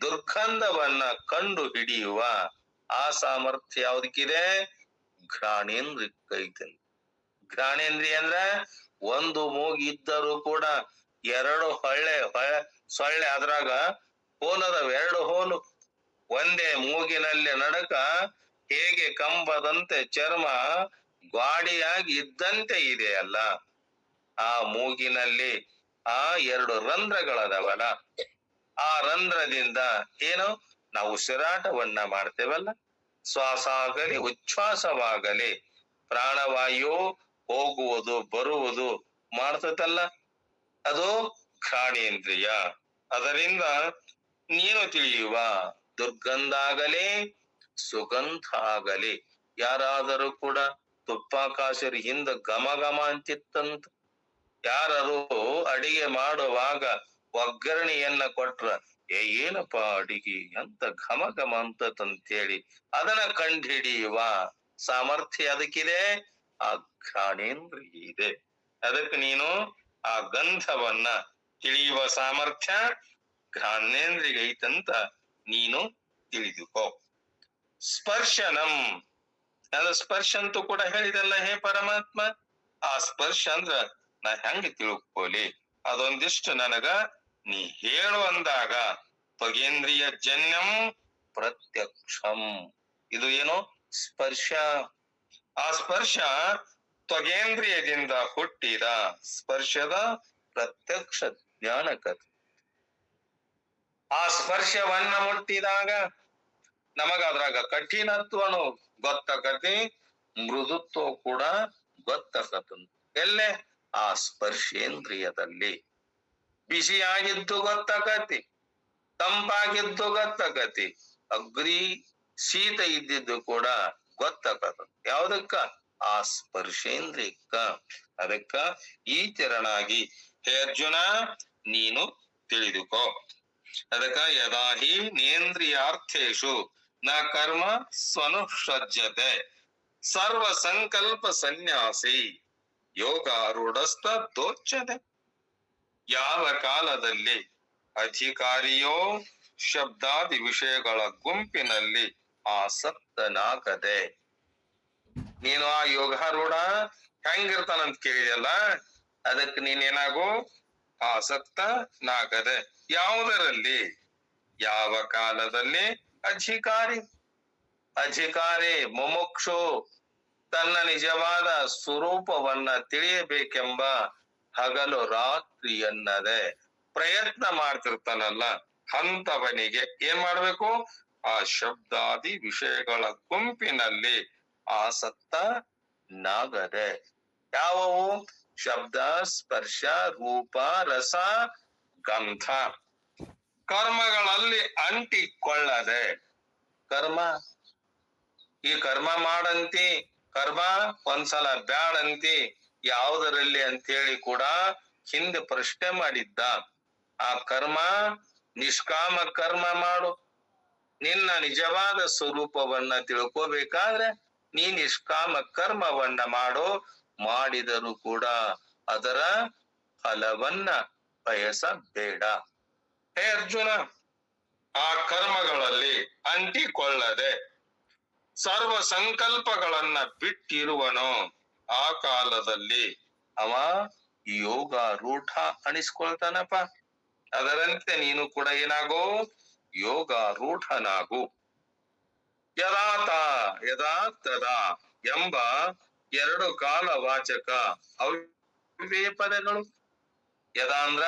ದುರ್ಗಂಧವನ್ನ ಕಂಡು ಹಿಡಿಯುವ ಆ ಸಾಮರ್ಥ್ಯ ಯಾವ್ದಕ್ಕಿದೆ? ಘ್ರಾಣೇಂದ್ರಿಯಕ್ಕೈತೆ. ಘ್ರಾಣೇಂದ್ರಿಯ ಅಂದ್ರ ಒಂದು ಮೂಗಿದ್ದರೂ ಕೂಡ ಎರಡು ಸೊಳ್ಳೆ ಅದ್ರಾಗ ಹೋಲದವ, ಎರಡು ಹೋಲು. ಒಂದೇ ಮೂಗಿನಲ್ಲಿ ನಡಕ ಹೇಗೆ ಕಂಬದಂತೆ ಚರ್ಮ ಗ್ವಾಡಿಯಾಗಿ ಇದ್ದಂತೆ ಇದೆಯಲ್ಲ, ಆ ಮೂಗಿನಲ್ಲಿ ಆ ಎರಡು ರಂಧ್ರಗಳದವಲ್ಲ, ಆ ರಂಧ್ರದಿಂದ ಏನು ನಾವು ಉಸಿರಾಟವನ್ನ ಮಾಡ್ತೇವಲ್ಲ, ಶ್ವಾಸ ಆಗಲಿ ಉಚ್ಛ್ವಾಸವಾಗಲಿ ಪ್ರಾಣವಾಯು ಹೋಗುವುದು ಬರುವುದು ಮಾಡ್ತತಲ್ಲ, ಅದು ಘ್ರಾಣೇಂದ್ರಿಯ. ಅದರಿಂದ ನೀನು ತಿಳಿಯುವ ದುರ್ಗಂಧ ಆಗಲಿ ಸುಗಂಧ ಆಗಲಿ. ಯಾರಾದರೂ ಕೂಡ ತುಪ್ಪ ಕಾಸರಿ ಹಿಂದ ಘಮ ಘಮ ಅಂತಿತ್ತಂತ. ಯಾರು ಅಡಿಗೆ ಮಾಡುವಾಗ ಒಗ್ಗರಣೆಯನ್ನ ಕೊಟ್ರ ಏನಪ್ಪ ಅಡಿಗೆ ಅಂತ ಘಮ ಘಮ ಅಂತಂತೇಳಿ ಅದನ್ನ ಕಂಡುಹಿಡಿಯುವ ಸಾಮರ್ಥ್ಯ ಅದಕ್ಕಿದೆ, ಆ ಘ್ರಾಣೇಂದ್ರಿಯ ಇದೆ. ಅದಕ್ಕೆ ನೀನು ಆ ಗಂಧವನ್ನ ತಿಳಿಯುವ ಸಾಮರ್ಥ್ಯ ಘ್ರಾಣೇಂದ್ರಿಯ ಐತಂತ ನೀನು ತಿಳಿದುಕೋ. ಸ್ಪರ್ಶನಂ, ಅದು ಸ್ಪರ್ಶ ಅಂತೂ ಕೂಡ ಹೇಳಿದಲ್ಲ ಹೇ ಪರಮಾತ್ಮ. ಆ ಸ್ಪರ್ಶ ಅಂದ್ರ ನಾ ಹೆಂಗ ತಿಳ್ಕೋಲಿ? ಅದೊಂದಿಷ್ಟು ನನಗ ನೀ ಹೇಳು ಅಂದಾಗ ತ್ವಗೇಂದ್ರಿಯ ಜನ್ಯಂ ಪ್ರತ್ಯಕ್ಷಂ. ಇದು ಏನು? ಸ್ಪರ್ಶ. ಆ ಸ್ಪರ್ಶ ತ್ವಗೇಂದ್ರಿಯದಿಂದ ಹುಟ್ಟಿದ ಸ್ಪರ್ಶದ ಪ್ರತ್ಯಕ್ಷ ಜ್ಞಾನಕತೆ. ಆ ಸ್ಪರ್ಶವನ್ನ ಮುಟ್ಟಿದಾಗ ನಮಗ ಅದ್ರಾಗ ಕಠಿಣತ್ವನು ಗೊತ್ತಾಕತಿ, ಮೃದುತ್ವ ಕೂಡ ಗೊತ್ತಾಕತಂತ. ಎಲ್ಲೇ? ಆ ಸ್ಪರ್ಶೇಂದ್ರಿಯದಲ್ಲಿ. ಬಿಸಿಯಾಗಿದ್ದು ಗೊತ್ತಾಕತಿ, ತಂಪಾಗಿದ್ದು ಗೊತ್ತಾಕತಿ, ಅಗ್ರಿ ಶೀತ ಇದ್ದಿದ್ದು ಕೂಡ ಗೊತ್ತಾಕತ. ಯಾವ್ದಕ್ಕ? ಆ ಸ್ಪರ್ಶೇಂದ್ರಿಯಕ್ಕ. ಅದಕ್ಕ ಈ ತೆರನಾಗಿ ಹೇ ಅರ್ಜುನ ನೀನು ತಿಳಿದುಕೋ. ಅದಕ್ಕ ಯದಾಹಿ ನೇಂದ್ರಿಯಾರ್ಥೇಶು ನ ಕರ್ಮ ಸ್ವನುಸಜ್ಜತೆ ಸರ್ವ ಸಂಕಲ್ಪ ಸನ್ಯಾಸಿ ಯೋಗಾರೂಢಸ್ಥ ದೋಚ್ಯತೆ. ಯಾವ ಕಾಲದಲ್ಲಿ ಅಧಿಕಾರಿಯೋ ಶಬ್ದಾದಿ ವಿಷಯಗಳ ಗುಂಪಿನಲ್ಲಿ ಆಸಕ್ತನಾಗದೆ. ನೀನು ಆ ಯೋಗಾರೂಢ ಹೆಂಗಿರ್ತಾನಂತ ಕೇಳಿದಲ್ಲ, ಅದಕ್ಕೆ ನೀನೇನಾಗು ಆಸಕ್ತನಾಗದೆ. ಯಾವುದರಲ್ಲಿ? ಯಾವ ಕಾಲದಲ್ಲಿ? ಅಧಿಕಾರಿ ಮುಮುಕ್ಷು ತನ್ನ ನಿಜವಾದ ಸ್ವರೂಪವನ್ನ ತಿಳಿಯಬೇಕೆಂಬ ಹಗಲು ರಾತ್ರಿ ಎನ್ನದೆ ಪ್ರಯತ್ನ ಮಾಡ್ತಿರ್ತಾನಲ್ಲ, ಅಂತವನಿಗೆ ಏನ್ ಮಾಡ್ಬೇಕು? ಆ ಶಬ್ದಾದಿ ವಿಷಯಗಳ ಗುಂಪಿನಲ್ಲಿ ಆಸಕ್ತನಾಗದೆ. ಯಾವುವು? ಶಬ್ದ, ಸ್ಪರ್ಶ, ರೂಪ, ರಸ, ಗಂಧ. ಕರ್ಮಗಳಲ್ಲಿ ಅಂಟಿಕೊಳ್ಳದೆ. ಕರ್ಮ, ಈ ಕರ್ಮ ಮಾಡಂತಿ, ಕರ್ಮ ಒಂದ್ಸಲ ಬ್ಯಾಡಂತಿ, ಯಾವುದರಲ್ಲಿ ಅಂತೇಳಿ ಕೂಡ ಹಿಂದೆ ಪ್ರಶ್ನೆ ಮಾಡಿದ್ದ. ಆ ಕರ್ಮ ನಿಷ್ಕಾಮ ಕರ್ಮ ಮಾಡು. ನಿನ್ನ ನಿಜವಾದ ಸ್ವರೂಪವನ್ನ ತಿಳ್ಕೋಬೇಕಾದ್ರೆ ನೀ ನಿಷ್ಕಾಮ ಕರ್ಮವನ್ನ ಮಾಡು. ಮಾಡಿದರೂ ಕೂಡ ಅದರ ಫಲವನ್ನ ಬಯಸಬೇಡ. ಹೇ ಅರ್ಜುನ, ಆ ಕರ್ಮಗಳಲ್ಲಿ ಅಂಟಿಕೊಳ್ಳದೆ ಸರ್ವ ಸಂಕಲ್ಪಗಳನ್ನ ಬಿಟ್ಟಿರುವನೋ ಆ ಕಾಲದಲ್ಲಿ ಅವ ಯೋಗ ರೂಢ ಅನಿಸ್ಕೊಳ್ತಾನಪ್ಪ. ಅದರಂತೆ ನೀನು ಕೂಡ ಏನಾಗೋ ಯೋಗಾರೂಢನಾಗು. ಯದಾತ ಯದಾ ತದಾ ಎಂಬ ಎರಡು ಕಾಲವಾಚಕ ಅವ್ಯಯ ಪದಗಳು. ಯದಾ ಅಂದ್ರ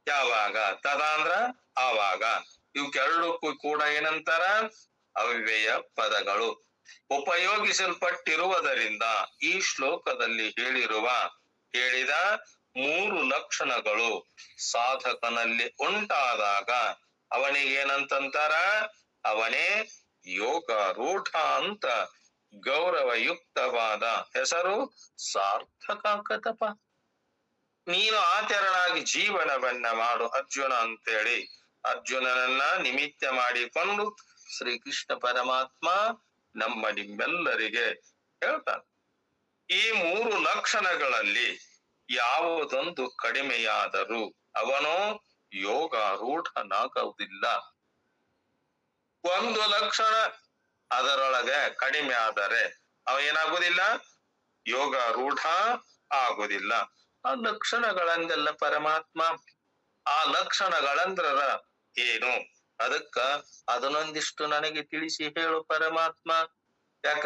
ಯಾವಾಗ, ತದಾ ಅಂದ್ರ ಆವಾಗ. ಇವಕ್ಕೆರಡಕ್ಕೂ ಕೂಡ ಏನಂತಾರ? ಅವ್ಯಯ ಪದಗಳು. ಉಪಯೋಗಿಸಲ್ಪಟ್ಟಿರುವುದರಿಂದ ಈ ಶ್ಲೋಕದಲ್ಲಿ ಹೇಳಿದ ಮೂರು ಲಕ್ಷಣಗಳು ಸಾಧಕನಲ್ಲಿ ಉಂಟಾದಾಗ ಅವನಿಗೇನಂತಾರ? ಅವನೇ ಯೋಗಾರೂಢ ಅಂತ ಗೌರವಯುಕ್ತವಾದ ಹೆಸರು ಸಾರ್ಥಕ ಆಕತಪ್ಪ. ನೀನು ಆಚರಣಾಗಿ ಜೀವನವನ್ನ ಮಾಡು ಅರ್ಜುನ ಅಂತೇಳಿ ಅರ್ಜುನನನ್ನ ನಿಮಿತ್ತ ಮಾಡಿಕೊಂಡು ಶ್ರೀಕೃಷ್ಣ ಪರಮಾತ್ಮ ನಿಮ್ಮೆಲ್ಲರಿಗೆ ಹೇಳ್ತಾನೆ. ಈ ಮೂರು ಲಕ್ಷಣಗಳಲ್ಲಿ ಯಾವುದೊಂದು ಕಡಿಮೆಯಾದರೂ ಅವನು ಯೋಗಾರೂಢನಾಗುವುದಿಲ್ಲ. ಒಂದು ಲಕ್ಷಣ ಅದರೊಳಗೆ ಕಡಿಮೆ ಆದರೆ ಅವ ಏನಾಗುವುದಿಲ್ಲ? ಯೋಗಾರೂಢ ಆಗುವುದಿಲ್ಲ. ಆ ಲಕ್ಷಣಗಳಂದೆಲ್ಲ ಪರಮಾತ್ಮ. ಆ ಲಕ್ಷಣಗಳಂದ್ರ ಏನು? ಅದಕ್ಕ ಅದನ್ನೊಂದಿಷ್ಟು ನನಗೆ ತಿಳಿಸಿ ಹೇಳು ಪರಮಾತ್ಮ. ಯಾಕ?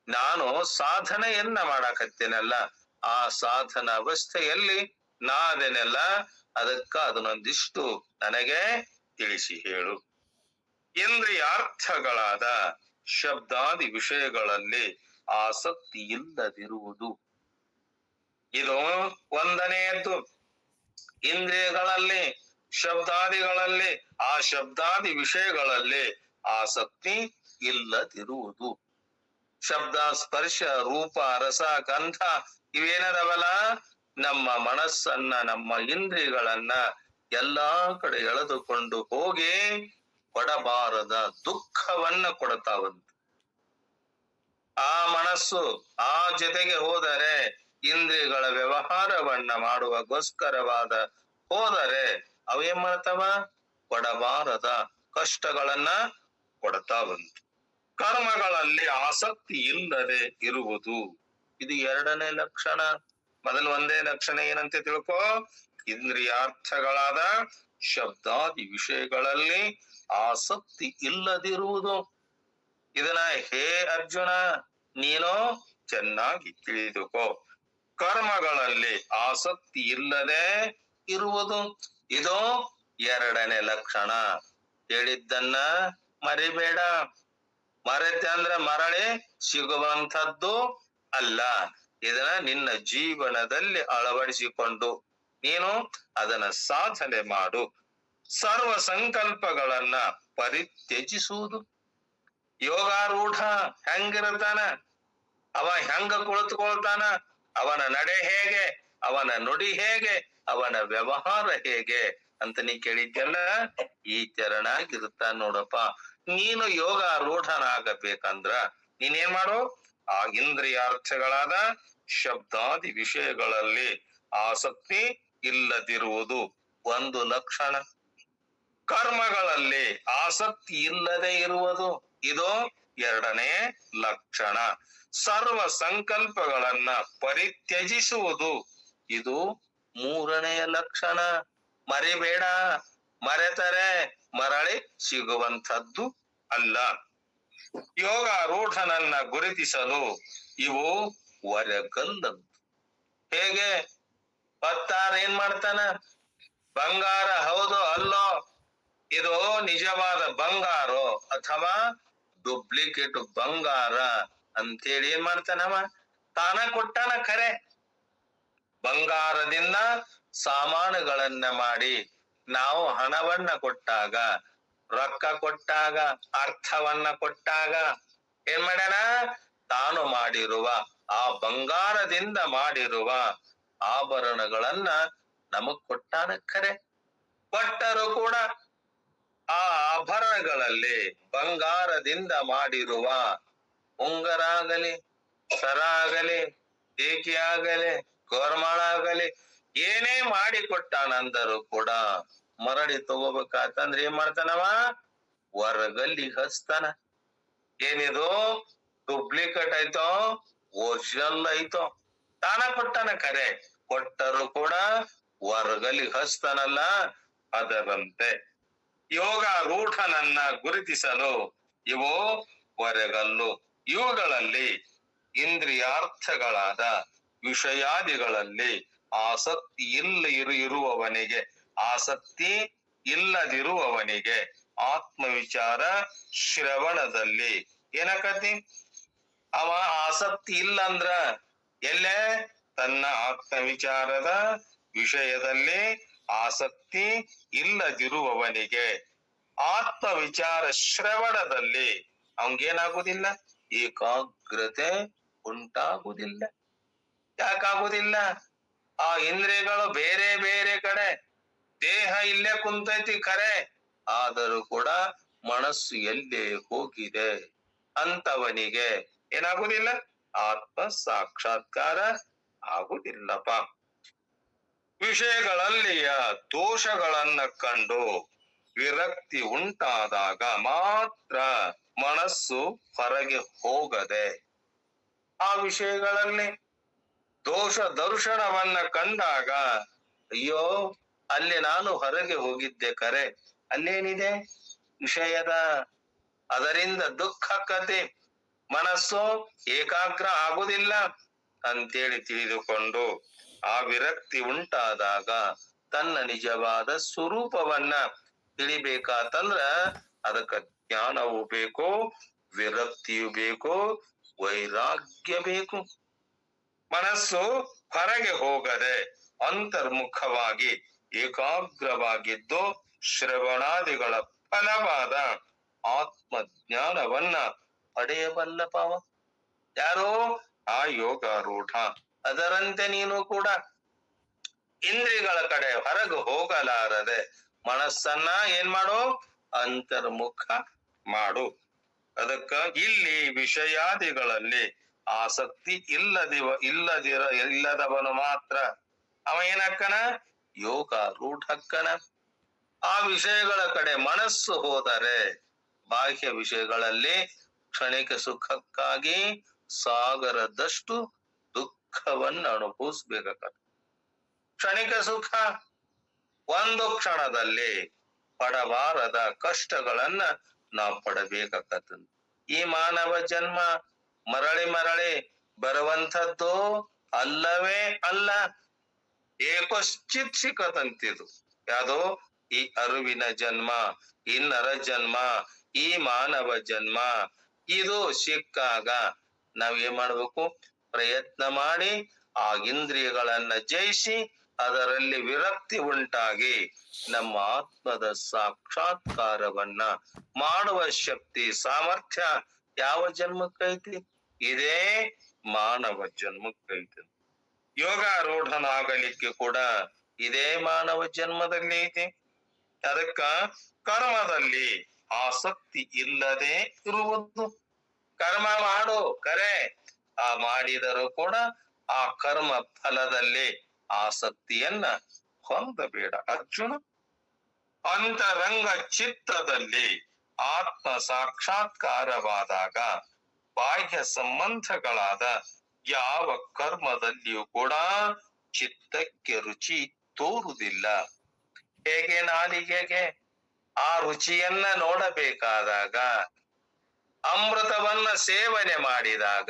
ನಾನು ಸಾಧನೆಯನ್ನ ಮಾಡಾಕತ್ತೇನಲ್ಲ, ಆ ಸಾಧನ ಅವಸ್ಥೆಯಲ್ಲಿ ನಾದೆನೆಲ್ಲ. ಅದಕ್ಕ ಅದನ್ನೊಂದಿಷ್ಟು ನನಗೆ ತಿಳಿಸಿ ಹೇಳು. ಇಂದ್ರಿಯಾರ್ಥಗಳಾದ ಶಬ್ದಾದಿ ವಿಷಯಗಳಲ್ಲಿ ಆಸಕ್ತಿ ಇಲ್ಲದಿರುವುದು, ಇದು ಒಂದನೆಯದ್ದು. ಇಂದ್ರಿಯಗಳಲ್ಲಿ, ಶಬ್ದಾದಿಗಳಲ್ಲಿ, ಆ ಶಬ್ದಾದಿ ವಿಷಯಗಳಲ್ಲಿ ಆಸಕ್ತಿ ಇಲ್ಲದಿರುವುದು. ಶಬ್ದ, ಸ್ಪರ್ಶ, ರೂಪ, ರಸ, ಗಂಧ ಇವೇನದವಲ್ಲ, ನಮ್ಮ ಮನಸ್ಸನ್ನ, ನಮ್ಮ ಇಂದ್ರಿಯಗಳನ್ನ ಎಲ್ಲಾ ಕಡೆ ಎಳೆದುಕೊಂಡು ಹೋಗಿ ಕೊಡಬಾರದ ದುಃಖವನ್ನ ಕೊಡ್ತಾವಂತ. ಆ ಮನಸ್ಸು ಆ ಜೊತೆಗೆ ಹೋದರೆ, ಇಂದ್ರಿಯಗಳ ವ್ಯವಹಾರವನ್ನ ಮಾಡುವಗೋಸ್ಕರವಾದ ಹೋದರೆ ಅವೇನ್ ಮಾಡ್ತಾವ? ಕೊಡಬಾರದ ಕಷ್ಟಗಳನ್ನ ಕೊಡ್ತಾವಂತ. ಕರ್ಮಗಳಲ್ಲಿ ಆಸಕ್ತಿ ಇಲ್ಲದೆ ಇರುವುದು, ಇದು ಎರಡನೇ ಲಕ್ಷಣ. ಮೊದಲು ಒಂದೇ ಲಕ್ಷಣ ಏನಂತ ತಿಳ್ಕೊ. ಇಂದ್ರಿಯಾರ್ಥಗಳಾದ ಶಬ್ದಾದಿ ವಿಷಯಗಳಲ್ಲಿ ಆಸಕ್ತಿ ಇಲ್ಲದಿರುವುದು. ಇದನ್ನ ಹೇ ಅರ್ಜುನ ನೀನು ಚೆನ್ನಾಗಿ ತಿಳಿದುಕೋ. ಕರ್ಮಗಳಲ್ಲಿ ಆಸಕ್ತಿ ಇಲ್ಲದೆ ಇರುವುದು, ಇದು ಎರಡನೇ ಲಕ್ಷಣ. ಹೇಳಿದ್ದನ್ನ ಮರಿಬೇಡ. ಮರೆತೆ ಅಂದ್ರೆ ಮರಳಿ ಸಿಗುವಂಥದ್ದು ಅಲ್ಲ. ಇದನ್ನ ನಿನ್ನ ಜೀವನದಲ್ಲಿ ಅಳವಡಿಸಿಕೊಂಡು ನೀನು ಅದನ್ನ ಸಾಧನೆ ಮಾಡು. ಸರ್ವ ಸಂಕಲ್ಪಗಳನ್ನ ಪರಿತ್ಯಜಿಸುವುದು. ಯೋಗಾರೂಢ ಹೆಂಗಿರ್ತಾನ? ಅವ ಹೆಂಗ ಕುಳಿತುಕೊಳ್ತಾನ? ಅವನ ನಡೆ ಹೇಗೆ? ಅವನ ನುಡಿ ಹೇಗೆ? ಅವನ ವ್ಯವಹಾರ ಹೇಗೆ ಅಂತ ನೀ ಕೇಳಿದ್ದಲ್ಲ, ಈ ತೆರನಾಗಿರ್ತಾನ ನೋಡಪ್ಪ. ನೀನು ಯೋಗಾರೂಢನಾಗಬೇಕಂದ್ರ ನೀನೇನ್ ಮಾಡು? ಆ ಇಂದ್ರಿಯಾರ್ಥಗಳಾದ ಶಬ್ದಾದಿ ವಿಷಯಗಳಲ್ಲಿ ಆಸಕ್ತಿ ಇಲ್ಲದಿರುವುದು ಒಂದು ಲಕ್ಷಣ. ಕರ್ಮಗಳಲ್ಲಿ ಆಸಕ್ತಿ ಇಲ್ಲದೆ ಇರುವುದು, ಇದು ಎರಡನೇ ಲಕ್ಷಣ. ಸರ್ವ ಸಂಕಲ್ಪಗಳನ್ನ ಪರಿತ್ಯಜಿಸುವುದು, ಇದು ಮೂರನೆಯ ಲಕ್ಷಣ. ಮರಿಬೇಡ. ಮರೆತರೆ ಮರಳಿ ಸಿಗುವಂಥದ್ದು ಅಲ್ಲ. ಯೋಗಾರೂಢನನ್ನ ಗುರುತಿಸಲು ಇವು ವರಗಲ್ಲಂತ. ಹೇಗೆ? ಭಕ್ತಾರ ಏನ್ ಮಾಡ್ತಾನ? ಬಂಗಾರ ಹೌದು ಅಲ್ಲೋ, ಇದು ನಿಜವಾದ ಬಂಗಾರೋ ಅಥವಾ ಡೂಪ್ಲಿಕೇಟ್ ಬಂಗಾರ ಅಂತೇಳಿ ಏನ್ ಮಾಡ್ತಾನವ? ತಾನ ಕೊಟ್ಟಾನ ಖರೆ. ಬಂಗಾರದಿಂದ ಸಾಮಾನುಗಳನ್ನ ಮಾಡಿ ನಾವು ಹಣವನ್ನ ಕೊಟ್ಟಾಗ, ರೊಕ್ಕ ಕೊಟ್ಟಾಗ, ಅರ್ಥವನ್ನ ಕೊಟ್ಟಾಗ ಏನ್ ಮಾಡ್ಯಾನ? ತಾನು ಮಾಡಿರುವ ಆ ಬಂಗಾರದಿಂದ ಮಾಡಿರುವ ಆಭರಣಗಳನ್ನ ನಮಗ್ ಕೊಟ್ಟಾನ ಖರೆ. ಕೊಟ್ಟರು ಕೂಡ ಆ ಆಭರಣಗಳಲ್ಲಿ ಬಂಗಾರದಿಂದ ಮಾಡಿರುವ ಉಂಗರ ಆಗಲಿ, ಸರ ಆಗಲಿ, ಏಕಿ ಆಗಲಿ, ಗೋರ್ಮಾಳ ಆಗಲಿ, ಏನೇ ಮಾಡಿ ಕೊಟ್ಟಾನಂದರು ಕೂಡ ಮರಳಿ ತಗೋಬೇಕಾತಂದ್ರೆ ಏನ್ ಮಾಡ್ತಾನವ? ಹೊರಗಲ್ಲಿ ಹಚ್ತಾನ. ಏನಿದು ಡೂಪ್ಲಿಕೇಟ್ ಐತೋ ಒರಿಜಿನಲ್ ಐತೋ? ತಾನ ಕೊಟ್ಟಾನ ಖರೆ, ಕೊಟ್ಟರು ಕೂಡ ಹೊರಗಲ್ಲಿ ಹಚ್ತಾನಲ್ಲ, ಅದರಂತೆ ಯೋಗಾರೂಢನನ್ನ ಗುರುತಿಸಲು ಇವು ವರೆಗಲ್ಲು. ಇವುಗಳಲ್ಲಿ ಇಂದ್ರಿಯಾರ್ಥಗಳಾದ ವಿಷಯಾದಿಗಳಲ್ಲಿ ಆಸಕ್ತಿ ಇರುವವನಿಗೆ, ಆಸಕ್ತಿ ಇಲ್ಲದಿರುವವನಿಗೆ ಆತ್ಮವಿಚಾರ ಶ್ರವಣದಲ್ಲಿ ಏನಕತಿ? ಅವ ಆಸಕ್ತಿ ಇಲ್ಲ ಅಂದ್ರ ಎಲ್ಲೇ ತನ್ನ ಆತ್ಮವಿಚಾರದ ವಿಷಯದಲ್ಲಿ ಆಸಕ್ತಿ ಇಲ್ಲದಿರುವವನಿಗೆ ಆತ್ಮವಿಚಾರ ಶ್ರವಣದಲ್ಲಿ ಅವಂಗೇನಾಗುದಿಲ್ಲ? ಏಕಾಗ್ರತೆ ಉಂಟಾಗುವುದಿಲ್ಲ. ಯಾಕಾಗುದಿಲ್ಲ? ಆ ಇಂದ್ರಿಯಗಳು ಬೇರೆ ಬೇರೆ ಕಡೆ, ದೇಹ ಇಲ್ಲೇ ಕುಂತೈತಿ ಖರೆ, ಆದರೂ ಕೂಡ ಮನಸ್ಸು ಎಲ್ಲೇ ಹೋಗಿದೆ. ಅಂತವನಿಗೆ ಏನಾಗುದಿಲ್ಲ? ಆತ್ಮ ಸಾಕ್ಷಾತ್ಕಾರ ಆಗುದಿಲ್ಲಪ್ಪ. ವಿಷಯಗಳಲ್ಲಿಯ ದೋಷಗಳನ್ನ ಕಂಡು ವಿರಕ್ತಿ ಉಂಟಾದಾಗ ಮಾತ್ರ ಮನಸ್ಸು ಹೊರಗೆ ಹೋಗದೆ, ಆ ವಿಷಯಗಳಲ್ಲಿ ದೋಷ ದರ್ಶನವನ್ನ ಕಂಡಾಗ ಅಯ್ಯೋ ಅಲ್ಲಿ ನಾನು ಹೊರಗೆ ಹೋಗಿದ್ದೆ ಕರೆ, ಅಲ್ಲೇನಿದೆ ವಿಷಯದ, ಅದರಿಂದ ದುಃಖಕತೆ, ಮನಸ್ಸು ಏಕಾಗ್ರ ಆಗುದಿಲ್ಲ ಅಂತೇಳಿ ತಿಳಿದುಕೊಂಡು ಆ ವಿರಕ್ತಿ ಉಂಟಾದಾಗ ತನ್ನ ನಿಜವಾದ ಸ್ವರೂಪವನ್ನ ತಿಳಿಬೇಕಾತಂದ್ರ ಅದಕ್ಕ ಜ್ಞಾನವೂ ಬೇಕು, ವಿರಕ್ತಿಯೂ ಬೇಕು, ವೈರಾಗ್ಯ ಬೇಕು. ಮನಸ್ಸು ಹೊರಗೆ ಹೋಗದೆ ಅಂತರ್ಮುಖವಾಗಿ ಏಕಾಗ್ರವಾಗಿದ್ದು ಶ್ರವಣಾದಿಗಳ ಫಲವಾದ ಆತ್ಮಜ್ಞಾನವನ್ನ ಪಡೆಯಬಲ್ಲಪವ ಯಾರೋ? ಆ ಯೋಗಾರೂಢ. ಅದರಂತೆ ನೀನು ಕೂಡ ಇಂದ್ರಿಯಗಳ ಕಡೆ ಹೊರಗೆ ಹೋಗಲಾರದೆ ಮನಸ್ಸನ್ನ ಏನ್ ಮಾಡು? ಅಂತರ್ಮುಖ ಮಾಡು. ಅದಕ್ಕ ಇಲ್ಲಿ ವಿಷಯಾದಿಗಳಲ್ಲಿ ಆಸಕ್ತಿ ಇಲ್ಲದವನು ಮಾತ್ರ ಅವ ಏನಕ್ಕನ? ಯೋಗಾರೂಢಕ್ಕನ. ಆ ವಿಷಯಗಳ ಕಡೆ ಮನಸ್ಸು ಹೋದರೆ ಬಾಹ್ಯ ವಿಷಯಗಳಲ್ಲಿ ಕ್ಷಣಿಕ ಸುಖಕ್ಕಾಗಿ ಸಾಗರದಷ್ಟು ದುಃಖವನ್ನು ಅನುಭವಿಸ್ಬೇಕಾಗತ್ತೆ. ಕ್ಷಣಿಕ ಸುಖ ಒಂದು ಕ್ಷಣದಲ್ಲಿ ಪಡಬಾರದ ಕಷ್ಟಗಳನ್ನ ನಾವು ಪಡಬೇಕಾಗತ್ತ. ಈ ಮಾನವ ಜನ್ಮ ಮರಳಿ ಮರಳಿ ಬರುವಂಥದ್ದು ಅಲ್ಲವೇ ಅಲ್ಲ. ಏಕಶ್ಚಿತ್ ಸಿಕ್ಕತಂತಿದು ಯಾವುದು? ಈ ಅರಿವಿನ ಜನ್ಮ, ಈ ನರ ಜನ್ಮ, ಈ ಮಾನವ ಜನ್ಮ. ಇದು ಸಿಕ್ಕಾಗ ನಾವೇನ್ ಮಾಡ್ಬೇಕು? ಪ್ರಯತ್ನ ಮಾಡಿ ಆ ಇಂದ್ರಿಯಗಳನ್ನ ಜಯಿಸಿ ಅದರಲ್ಲಿ ವಿರಕ್ತಿ ಉಂಟಾಗಿ ನಮ್ಮ ಆತ್ಮದ ಸಾಕ್ಷಾತ್ಕಾರವನ್ನ ಮಾಡುವ ಶಕ್ತಿ ಸಾಮರ್ಥ್ಯ ಯಾವ ಜನ್ಮಕ್ಕೈತಿ? ಇದೇ ಮಾನವ ಜನ್ಮಕ್ಕೈತಿ. ಯೋಗಾರೂಢನಾಗಲಿಕ್ಕೆ ಕೂಡ ಇದೇ ಮಾನವ ಜನ್ಮದಲ್ಲಿ ಐತಿ. ಅದಕ್ಕ ಕರ್ಮದಲ್ಲಿ ಆಸಕ್ತಿ ಇಲ್ಲದೆ ಇರುವುದು. ಕರ್ಮ ಮಾಡು ಕರೆ, ಆ ಮಾಡಿದರೂ ಕೂಡ ಆ ಕರ್ಮ ಫಲದಲ್ಲಿ ಆಸಕ್ತಿಯನ್ನ ಹೊಂದಬೇಡ ಅರ್ಜುನ. ಅಂತರಂಗ ಚಿತ್ತದಲ್ಲಿ ಆತ್ಮ ಸಾಕ್ಷಾತ್ಕಾರವಾದಾಗ ಬಾಹ್ಯ ಸಂಬಂಧಗಳಾದ ಯಾವ ಕರ್ಮದಲ್ಲಿಯೂ ಕೂಡ ಚಿತ್ತಕ್ಕೆ ರುಚಿ ತೋರುವುದಿಲ್ಲ. ಹೇಗೆ ನಾಲಿಗೆಗೆ ಆ ರುಚಿಯನ್ನ ನೋಡಬೇಕಾದಾಗ, ಅಮೃತವನ್ನ ಸೇವನೆ ಮಾಡಿದಾಗ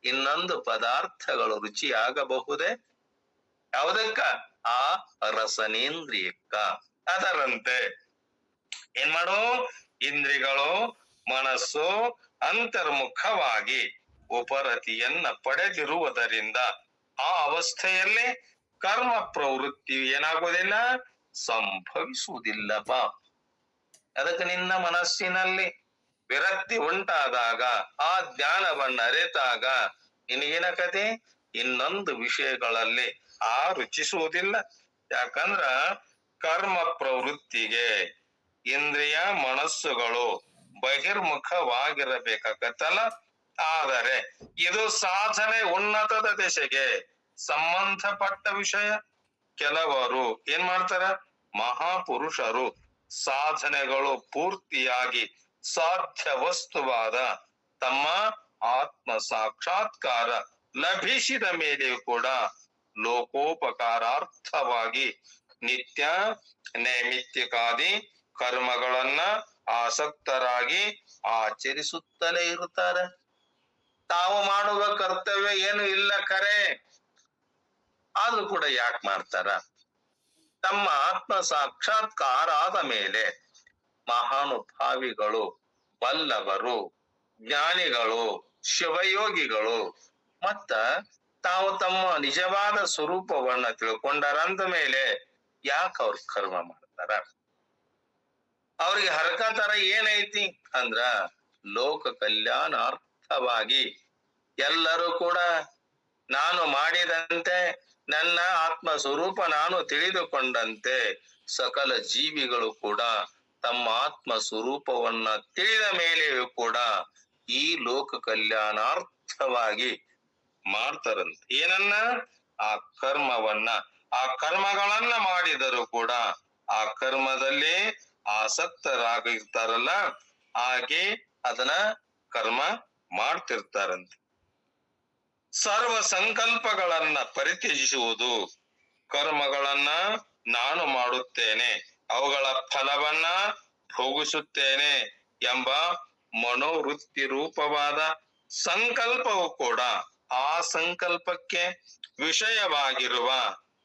ಇನ್ನೊಂದು ಪದಾರ್ಥಗಳು ರುಚಿಯಾಗಬಹುದೇ? ಯಾವುದಕ್ಕ? ಆ ರಸನೇಂದ್ರಿಯಕ್ಕ. ಅದರಂತೆ ಏನ್ ಮಾಡು? ಇಂದ್ರಿಗಳು ಮನಸ್ಸು ಅಂತರ್ಮುಖವಾಗಿ ಉಪರತಿಯನ್ನ ಪಡೆದಿರುವುದರಿಂದ ಆ ಅವಸ್ಥೆಯಲ್ಲಿ ಕರ್ಮ ಪ್ರವೃತ್ತಿ ಏನಾಗುವುದಿಲ್ಲ? ಸಂಭವಿಸುವುದಿಲ್ಲಪ್ಪ. ಅದಕ್ಕೆ ನಿನ್ನ ಮನಸ್ಸಿನಲ್ಲಿ ವಿರಕ್ತಿ ಉಂಟಾದಾಗ, ಆ ಜ್ಞಾನವನ್ನ ಅರಿತಾಗ ನಿನಗೇನಕತಿ? ಇನ್ನೊಂದು ವಿಷಯಗಳಲ್ಲಿ ಆ ರುಚಿಸುವುದಿಲ್ಲ. ಯಾಕಂದ್ರ ಕರ್ಮ ಪ್ರವೃತ್ತಿಗೆ ಇಂದ್ರಿಯ ಮನಸ್ಸುಗಳು ಬಹಿರ್ಮುಖವಾಗಿರಬೇಕಾಗತ್ತಲ್ಲ. ಆದರೆ ಇದು ಸಾಧನೆ ಉನ್ನತದ ದಿಶೆಗೆ ಸಂಬಂಧಪಟ್ಟ ವಿಷಯ. ಕೆಲವರು ಏನ್ ಮಾಡ್ತಾರ? ಮಹಾಪುರುಷರು ಸಾಧನೆಗಳು ಪೂರ್ತಿಯಾಗಿ ಸಾಧ್ಯ ವಸ್ತುವಾದ ತಮ್ಮ ಆತ್ಮ ಸಾಕ್ಷಾತ್ಕಾರ ಲಭಿಸಿದ ಮೇಲೆಯೂ ಕೂಡ ಲೋಕೋಪಕಾರಾರ್ಥವಾಗಿ ನಿತ್ಯ ನೈಮಿತ್ತಿಕಾದಿ ಕರ್ಮಗಳನ್ನ ಆಸಕ್ತರಾಗಿ ಆಚರಿಸುತ್ತಲೇ ಇರುತ್ತಾರೆ. ತಾವು ಮಾಡುವ ಕರ್ತವ್ಯ ಏನು ಇಲ್ಲ ಖರೆ, ಆದ್ರೂ ಕೂಡ ಯಾಕೆ ಮಾಡ್ತಾರ? ತಮ್ಮ ಆತ್ಮ ಸಾಕ್ಷಾತ್ಕಾರ ಆದ ಮೇಲೆ ಮಹಾನುಭಾವಿಗಳು, ಬಲ್ಲವರು, ಜ್ಞಾನಿಗಳು, ಶಿವಯೋಗಿಗಳು ಮತ್ತ ತಾವು ತಮ್ಮ ನಿಜವಾದ ಸ್ವರೂಪವನ್ನ ತಿಳ್ಕೊಂಡಾರಂದ ಮೇಲೆ ಯಾಕೆ ಅವ್ರ ಕರ್ಮ ಮಾಡ್ತಾರ? ಅವ್ರಿಗೆ ಹರಕತರ ಏನೈತಿ ಅಂದ್ರ ಲೋಕ ಕಲ್ಯಾಣಾರ್ಥವಾಗಿ ಎಲ್ಲರೂ ಕೂಡ ನಾನು ಮಾಡಿದಂತೆ ನನ್ನ ಆತ್ಮ ಸ್ವರೂಪ ನಾನು ತಿಳಿದುಕೊಂಡಂತೆ ಸಕಲ ಜೀವಿಗಳು ಕೂಡ ತಮ್ಮ ಆತ್ಮ ಸ್ವರೂಪವನ್ನ ತಿಳಿದ ಮೇಲೆಯೂ ಕೂಡ ಈ ಲೋಕ ಕಲ್ಯಾಣಾರ್ಥವಾಗಿ ಮಾಡ್ತಾರಂತ. ಏನನ್ನ? ಆ ಕರ್ಮವನ್ನ, ಆ ಕರ್ಮಗಳನ್ನ ಮಾಡಿದರೂ ಕೂಡ ಆ ಕರ್ಮದಲ್ಲಿ ಆಸಕ್ತರಾಗಿರ್ತಾರಲ್ಲ, ಹಾಗೆ ಅದನ್ನ ಕರ್ಮ ಮಾಡ್ತಿರ್ತಾರಂತೆ. ಸರ್ವ ಸಂಕಲ್ಪಗಳನ್ನ ಪರಿತ್ಯಜಿಸುವುದು, ಕರ್ಮಗಳನ್ನ ನಾನು ಮಾಡುತ್ತೇನೆ, ಅವುಗಳ ಫಲವನ್ನ ಭೋಗಿಸುತ್ತೇನೆ ಎಂಬ ಮನೋವೃತ್ತಿ ರೂಪವಾದ ಸಂಕಲ್ಪವು ಕೂಡ ಆ ಸಂಕಲ್ಪಕ್ಕೆ ವಿಷಯವಾಗಿರುವ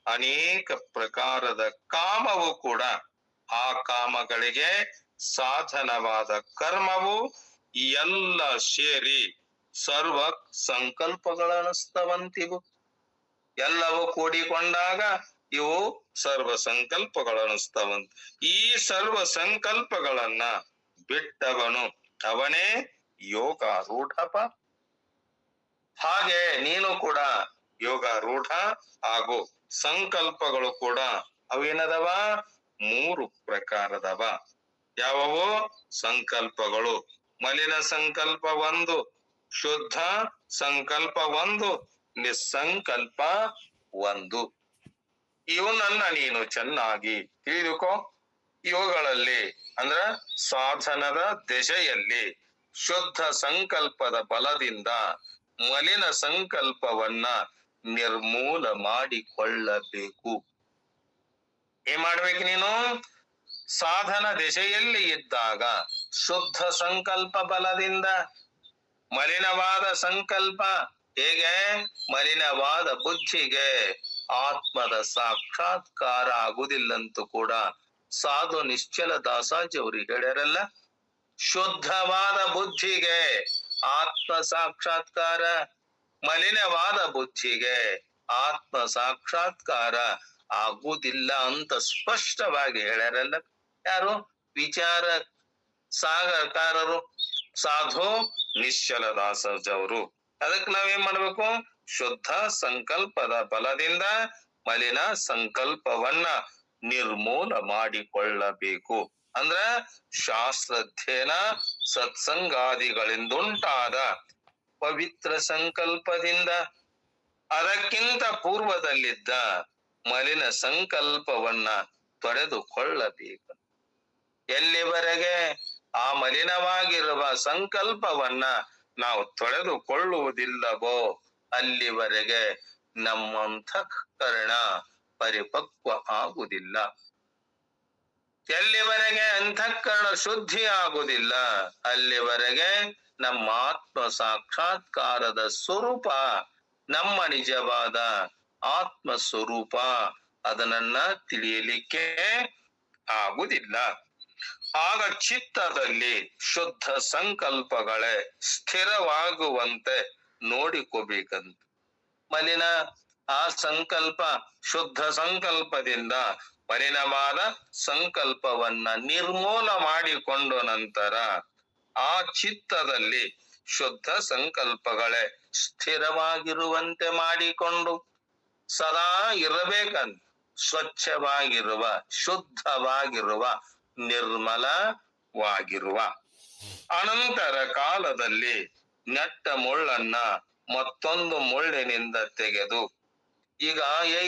ಅನೇಕ ಪ್ರಕಾರದ ಕಾಮವು ಕೂಡ ಆ ಕಾಮಗಳಿಗೆ ಸಾಧನವಾದ ಕರ್ಮವು ಎಲ್ಲ ಸೇರಿ ಸರ್ವ ಸಂಕಲ್ಪಗಳನ್ನಿಸ್ತವಂತಿವು. ಎಲ್ಲವೂ ಕೂಡಿಕೊಂಡಾಗ ಇವು ಸರ್ವ ಸಂಕಲ್ಪಗಳನ್ನಿಸ್ತವಂತ. ಈ ಸರ್ವ ಸಂಕಲ್ಪಗಳನ್ನ ಬಿಟ್ಟವನು ಅವನೇ ಯೋಗಾರೂಢಪ. ಹಾಗೆ ನೀನು ಕೂಡ ಯೋಗಾರೂಢ ಹಾಗೂ ಸಂಕಲ್ಪಗಳು ಕೂಡ ಅವೇನದವ? 3 ಪ್ರಕಾರದವ. ಯಾವುವು ಸಂಕಲ್ಪಗಳು? ಮಲಿನ ಸಂಕಲ್ಪ 1, ಶುದ್ಧ ಸಂಕಲ್ಪ 1, ನಿಸ್ಸಂಕಲ್ಪ 1. ಇವನನ್ನ ನೀನು ಚೆನ್ನಾಗಿ ತಿಳಿದುಕೋ. ಇವುಗಳಲ್ಲಿ ಅಂದ್ರ ಸಾಧನದ ದೆಸೆಯಲ್ಲಿ ಶುದ್ಧ ಸಂಕಲ್ಪದ ಬಲದಿಂದ ಮಲಿನ ಸಂಕಲ್ಪವನ್ನ ನಿರ್ಮೂಲ ಮಾಡಿಕೊಳ್ಳಬೇಕು. ಏನ್ ಮಾಡ್ಬೇಕು ನೀನು? ಸಾಧನ ದೆಸೆಯಲ್ಲಿ ಇದ್ದಾಗ ಶುದ್ಧ ಸಂಕಲ್ಪ ಬಲದಿಂದ ಮಲಿನವಾದ ಸಂಕಲ್ಪ, ಹೇಗೆ? ಮಲಿನವಾದ ಬುದ್ಧಿಗೆ ಆತ್ಮದ ಸಾಕ್ಷಾತ್ಕಾರ ಆಗುವುದಿಲ್ಲಂತೂ ಕೂಡ ಸಾಧು ನಿಶ್ಚಲ ದಾಸಾಜಿ ಅವ್ರಿಗೆ ಹೇಳ್ಯಾರಲ್ಲ. ಶುದ್ಧವಾದ ಬುದ್ಧಿಗೆ ಆತ್ಮ ಸಾಕ್ಷಾತ್ಕಾರ, ಮಲಿನವಾದ ಬುದ್ಧಿಗೆ ಆತ್ಮ ಸಾಕ್ಷಾತ್ಕಾರ ಆಗುವುದಿಲ್ಲ ಅಂತ ಸ್ಪಷ್ಟವಾಗಿ ಹೇಳ್ಯಾರಲ್ಲ. ಯಾರು? ವಿಚಾರ ಸಾಗರಕಾರರು, ಸಾಧು ನಿಶ್ಚಲ ದಾಸಜವರು. ಅದಕ್ಕೆ ನಾವೇನ್ ಮಾಡ್ಬೇಕು? ಶುದ್ಧ ಸಂಕಲ್ಪದ ಬಲದಿಂದ ಮಲಿನ ಸಂಕಲ್ಪವನ್ನ ನಿರ್ಮೂಲ ಮಾಡಿಕೊಳ್ಳಬೇಕು. ಅಂದ್ರ ಶಾಸ್ತ್ರಾಧ್ಯಯನ ಸತ್ಸಂಗಾದಿಗಳಿಂದುಂಟಾದ ಪವಿತ್ರ ಸಂಕಲ್ಪದಿಂದ ಅದಕ್ಕಿಂತ ಪೂರ್ವದಲ್ಲಿದ್ದ ಮಲಿನ ಸಂಕಲ್ಪವನ್ನ ತೊಡೆದುಕೊಳ್ಳಬೇಕು. ಎಲ್ಲಿವರೆಗೆ ಆ ಮಲಿನವಾಗಿರುವ ಸಂಕಲ್ಪವನ್ನ ನಾವು ತೊಳೆದುಕೊಳ್ಳುವುದಿಲ್ಲವೋ ಅಲ್ಲಿವರೆಗೆ ನಮ್ಮ ಅಂತಃಕರಣ ಪರಿಪಕ್ವ ಆಗುವುದಿಲ್ಲ. ಎಲ್ಲಿವರೆಗೆ ಅಂತಃಕರಣ ಶುದ್ಧಿ ಆಗುವುದಿಲ್ಲ ಅಲ್ಲಿವರೆಗೆ ನಮ್ಮ ಆತ್ಮ ಸಾಕ್ಷಾತ್ಕಾರದ ಸ್ವರೂಪ, ನಮ್ಮ ನಿಜವಾದ ಆತ್ಮ ಸ್ವರೂಪ ಅದನ್ನ ತಿಳಿಯಲಿಕ್ಕೆ ಆಗುವುದಿಲ್ಲ. ಆಗ ಚಿತ್ತದಲ್ಲಿ ಶುದ್ಧ ಸಂಕಲ್ಪಗಳೇ ಸ್ಥಿರವಾಗುವಂತೆ ನೋಡಿಕೋಬೇಕಂತ. ಮಲಿನ ಆ ಸಂಕಲ್ಪ ಶುದ್ಧ ಸಂಕಲ್ಪದಿಂದ ಮಲಿನವಾದ ಸಂಕಲ್ಪವನ್ನ ನಿರ್ಮೂಲ ಮಾಡಿಕೊಂಡು ನಂತರ ಆ ಚಿತ್ತದಲ್ಲಿ ಶುದ್ಧ ಸಂಕಲ್ಪಗಳೇ ಸ್ಥಿರವಾಗಿರುವಂತೆ ಮಾಡಿಕೊಂಡು ಸದಾ ಇರಬೇಕಂತ. ಸ್ವಚ್ಛವಾಗಿರುವ, ಶುದ್ಧವಾಗಿರುವ, ನಿರ್ಮಲವಾಗಿರುವ. ಅನಂತರ ಕಾಲದಲ್ಲಿ ನೆಟ್ಟ ಮುಳ್ಳನ್ನ ಮತ್ತೊಂದು ಮುಳ್ಳಿನಿಂದ ತೆಗೆದು, ಈಗ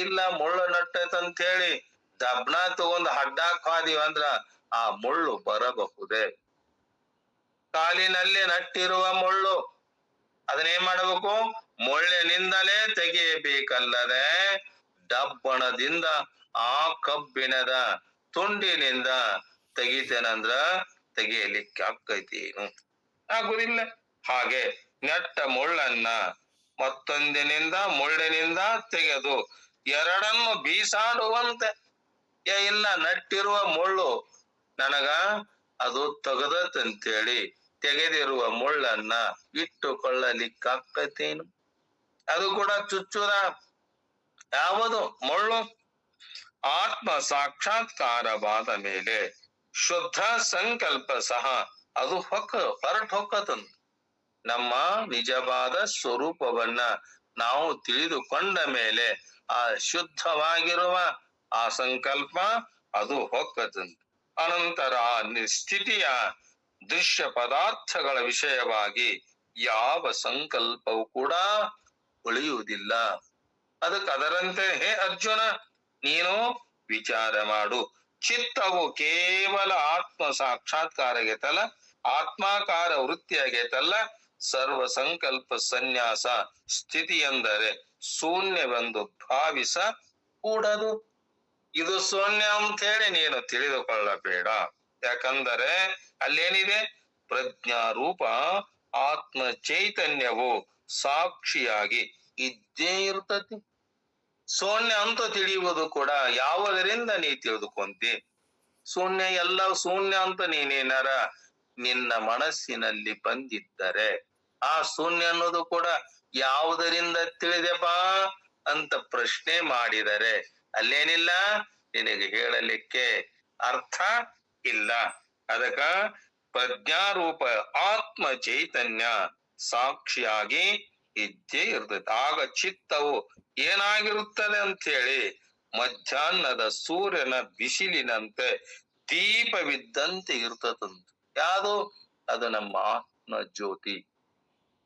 ಇಲ್ಲ ಮುಳ್ಳು ನಟ್ಟೈತಂತ ಹೇಳಿ ದಬ್ನ ತಗೊಂಡು ಹಡ್ಡಾಕ್ ಹಾದಿವಂದ್ರ ಆ ಮುಳ್ಳು ಬರಬಹುದೇ? ಕಾಲಿನಲ್ಲಿ ನಟ್ಟಿರುವ ಮುಳ್ಳು ಅದನ್ನೇನ್ ಮಾಡಬೇಕು? ಮುಳ್ಳಿನಿಂದಲೇ ತೆಗೆಯಬೇಕಲ್ಲದೆ ಡಬ್ಬಣದಿಂದ ಆ ಕಬ್ಬಿಣದ ತುಂಡಿನಿಂದ ತೆಗಿತೇನಂದ್ರ ತೆಗಿಯಲಿಕ್ಕೆ ಆಕ್ಕೈತೇನು? ಆಗುದಿಲ್ಲ. ಹಾಗೆ ನೆಟ್ಟ ಮುಳ್ಳನ್ನ ಮತ್ತೊಂದಿನಿಂದ ಮುಳ್ಳಿನಿಂದ ತೆಗೆದು ಎರಡನ್ನು ಬೀಸಾಡುವಂತೆ. ಇಲ್ಲ, ನಟ್ಟಿರುವ ಮುಳ್ಳು ನನಗ ಅದು ತೆಗದತ್ತಂತೇಳಿ ತೆಗೆದಿರುವ ಮುಳ್ಳನ್ನ ಇಟ್ಟುಕೊಳ್ಳಲಿಕ್ಕಾಕ್ಕತೇನು? ಅದು ಕೂಡ ಚುಚ್ಚುದ. ಯಾವುದು ಮುಳ್ಳು? ಆತ್ಮ ಸಾಕ್ಷಾತ್ಕಾರವಾದ ಮೇಲೆ ಶುದ್ಧ ಸಂಕಲ್ಪ ಸಹ ಅದು ಹೊರಟು ಹೊಕ್ಕತಂತ. ನಮ್ಮ ನಿಜವಾದ ಸ್ವರೂಪವನ್ನ ನಾವು ತಿಳಿದುಕೊಂಡ ಮೇಲೆ ಆ ಶುದ್ಧವಾಗಿರುವ ಆ ಸಂಕಲ್ಪ ಅದು ಹೊಕ್ಕತಂತ. ಅನಂತರ ಆ ಸ್ಥಿತಿಯ ದೃಶ್ಯ ಪದಾರ್ಥಗಳ ವಿಷಯವಾಗಿ ಯಾವ ಸಂಕಲ್ಪವು ಕೂಡ ಉಳಿಯುವುದಿಲ್ಲ. ಅದಕ್ಕೆ ಅದರಂತೆ ಹೇ ಅರ್ಜುನ, ನೀನು ವಿಚಾರ ಮಾಡು. ಚಿತ್ತವು ಕೇವಲ ಆತ್ಮ ಸಾಕ್ಷಾತ್ಕಾರಗೆತಲ್ಲ, ಆತ್ಮಾಕಾರ ವೃತ್ತಿಯಾಗೈತಲ್ಲ. ಸರ್ವ ಸಂಕಲ್ಪ ಸನ್ಯಾಸ ಸ್ಥಿತಿ ಎಂದರೆ ಶೂನ್ಯವೆಂದು ಭಾವಿಸ ಕೂಡದು. ಇದು ಶೂನ್ಯ ಅಂತ ಹೇಳಿ ನೀನು ತಿಳಿದುಕೊಳ್ಳಬೇಡ. ಯಾಕಂದರೆ ಅಲ್ಲೇನಿದೆ? ಪ್ರಜ್ಞಾರೂಪ ಆತ್ಮ ಚೈತನ್ಯವು ಸಾಕ್ಷಿಯಾಗಿ ಇದ್ದೇ ಇರ್ತತಿ. ಶೂನ್ಯ ಅಂತ ತಿಳಿಯುವುದು ಕೂಡ ಯಾವುದರಿಂದ ನೀ ತಿಳಿದುಕೊಂತಿ? ಶೂನ್ಯ ಎಲ್ಲ ಶೂನ್ಯ ಅಂತ ನೀನೇನಾರ ನಿನ್ನ ಮನಸ್ಸಿನಲ್ಲಿ ಬಂದಿದ್ದರೆ ಆ ಶೂನ್ಯ ಅನ್ನೋದು ಕೂಡ ಯಾವುದರಿಂದ ತಿಳಿದೆಪಾ ಅಂತ ಪ್ರಶ್ನೆ ಮಾಡಿದರೆ ಅಲ್ಲೇನಿಲ್ಲ, ನಿನಗೆ ಹೇಳಲಿಕ್ಕೆ ಅರ್ಥ ಇಲ್ಲ. ಅದಕ್ಕ ಪ್ರಜ್ಞಾರೂಪ ಆತ್ಮ ಚೈತನ್ಯ ಸಾಕ್ಷಿಯಾಗಿ ಇದ್ದೇ ಇರ್ತದೆ. ಆಗ ಚಿತ್ತವು ಏನಾಗಿರುತ್ತದೆ ಅಂತ ಹೇಳಿ ಮಧ್ಯಾಹ್ನದ ಸೂರ್ಯನ ಬಿಸಿಲಿನಂತೆ ದೀಪವಿದ್ದಂತೆ ಇರ್ತದಂತ. ಯಾವುದು? ಅದು ನಮ್ಮ ಆತ್ಮ ಜ್ಯೋತಿ.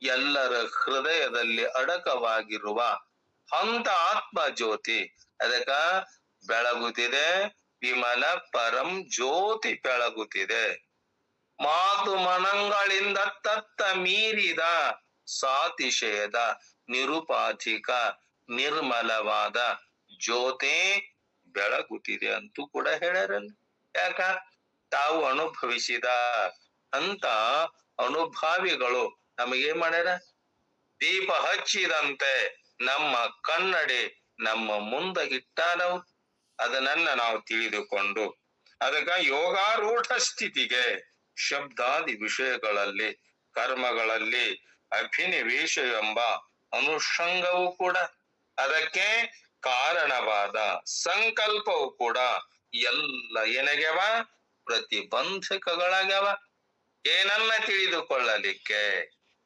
ಎಲ್ಲರ ಹೃದಯದಲ್ಲಿ ಅಡಕವಾಗಿರುವ ಅಂತ ಆತ್ಮ ಜ್ಯೋತಿ ಅದಕ್ಕ ಬೆಳಗುತ್ತಿದೆ. ವಿಮಲ ಪರಂ ಜ್ಯೋತಿ ಬೆಳಗುತ್ತಿದೆ. ಮಾತು ಮನಗಳಿಂದ ತತ್ತ ಮೀರಿದ ಸಾತಿಶಯದ ನಿರುಪಾಧಿಕ ನಿರ್ಮಲವಾದ ಜ್ಯೋತಿ ಬೆಳಗುತ್ತಿದೆ ಅಂತೂ ಕೂಡ ಹೇಳ್ಯಾರಲ್ಲ. ಯಾಕ? ತಾವು ಅನುಭವಿಸಿದ ಅಂತ ಅನುಭಾವಿಗಳು ನಮಗೇನ್ ಮಾಡ್ಯಾರ? ದೀಪ ಹಚ್ಚಿದಂತೆ ನಮ್ಮ ಕನ್ನಡಿ ನಮ್ಮ ಮುಂದ ಇಟ್ಟಾರವು. ಅದನ್ನ ನಾವು ತಿಳಿದುಕೊಂಡು ಅದಕ್ಕ ಯೋಗಾರೂಢ ಸ್ಥಿತಿಗೆ ಶಬ್ದಾದಿ ವಿಷಯಗಳಲ್ಲಿ ಕರ್ಮಗಳಲ್ಲಿ ಅಭಿನಿವೇಶ ಎಂಬ ಅನುಷಂಗವೂ ಕೂಡ, ಅದಕ್ಕೆ ಕಾರಣವಾದ ಸಂಕಲ್ಪವು ಕೂಡ ಎಲ್ಲ ಏನಾಗ್ಯಾವ? ಪ್ರತಿಬಂಧಕಗಳಾಗ್ಯಾವ. ಏನನ್ನ ತಿಳಿದುಕೊಳ್ಳಲಿಕ್ಕೆ?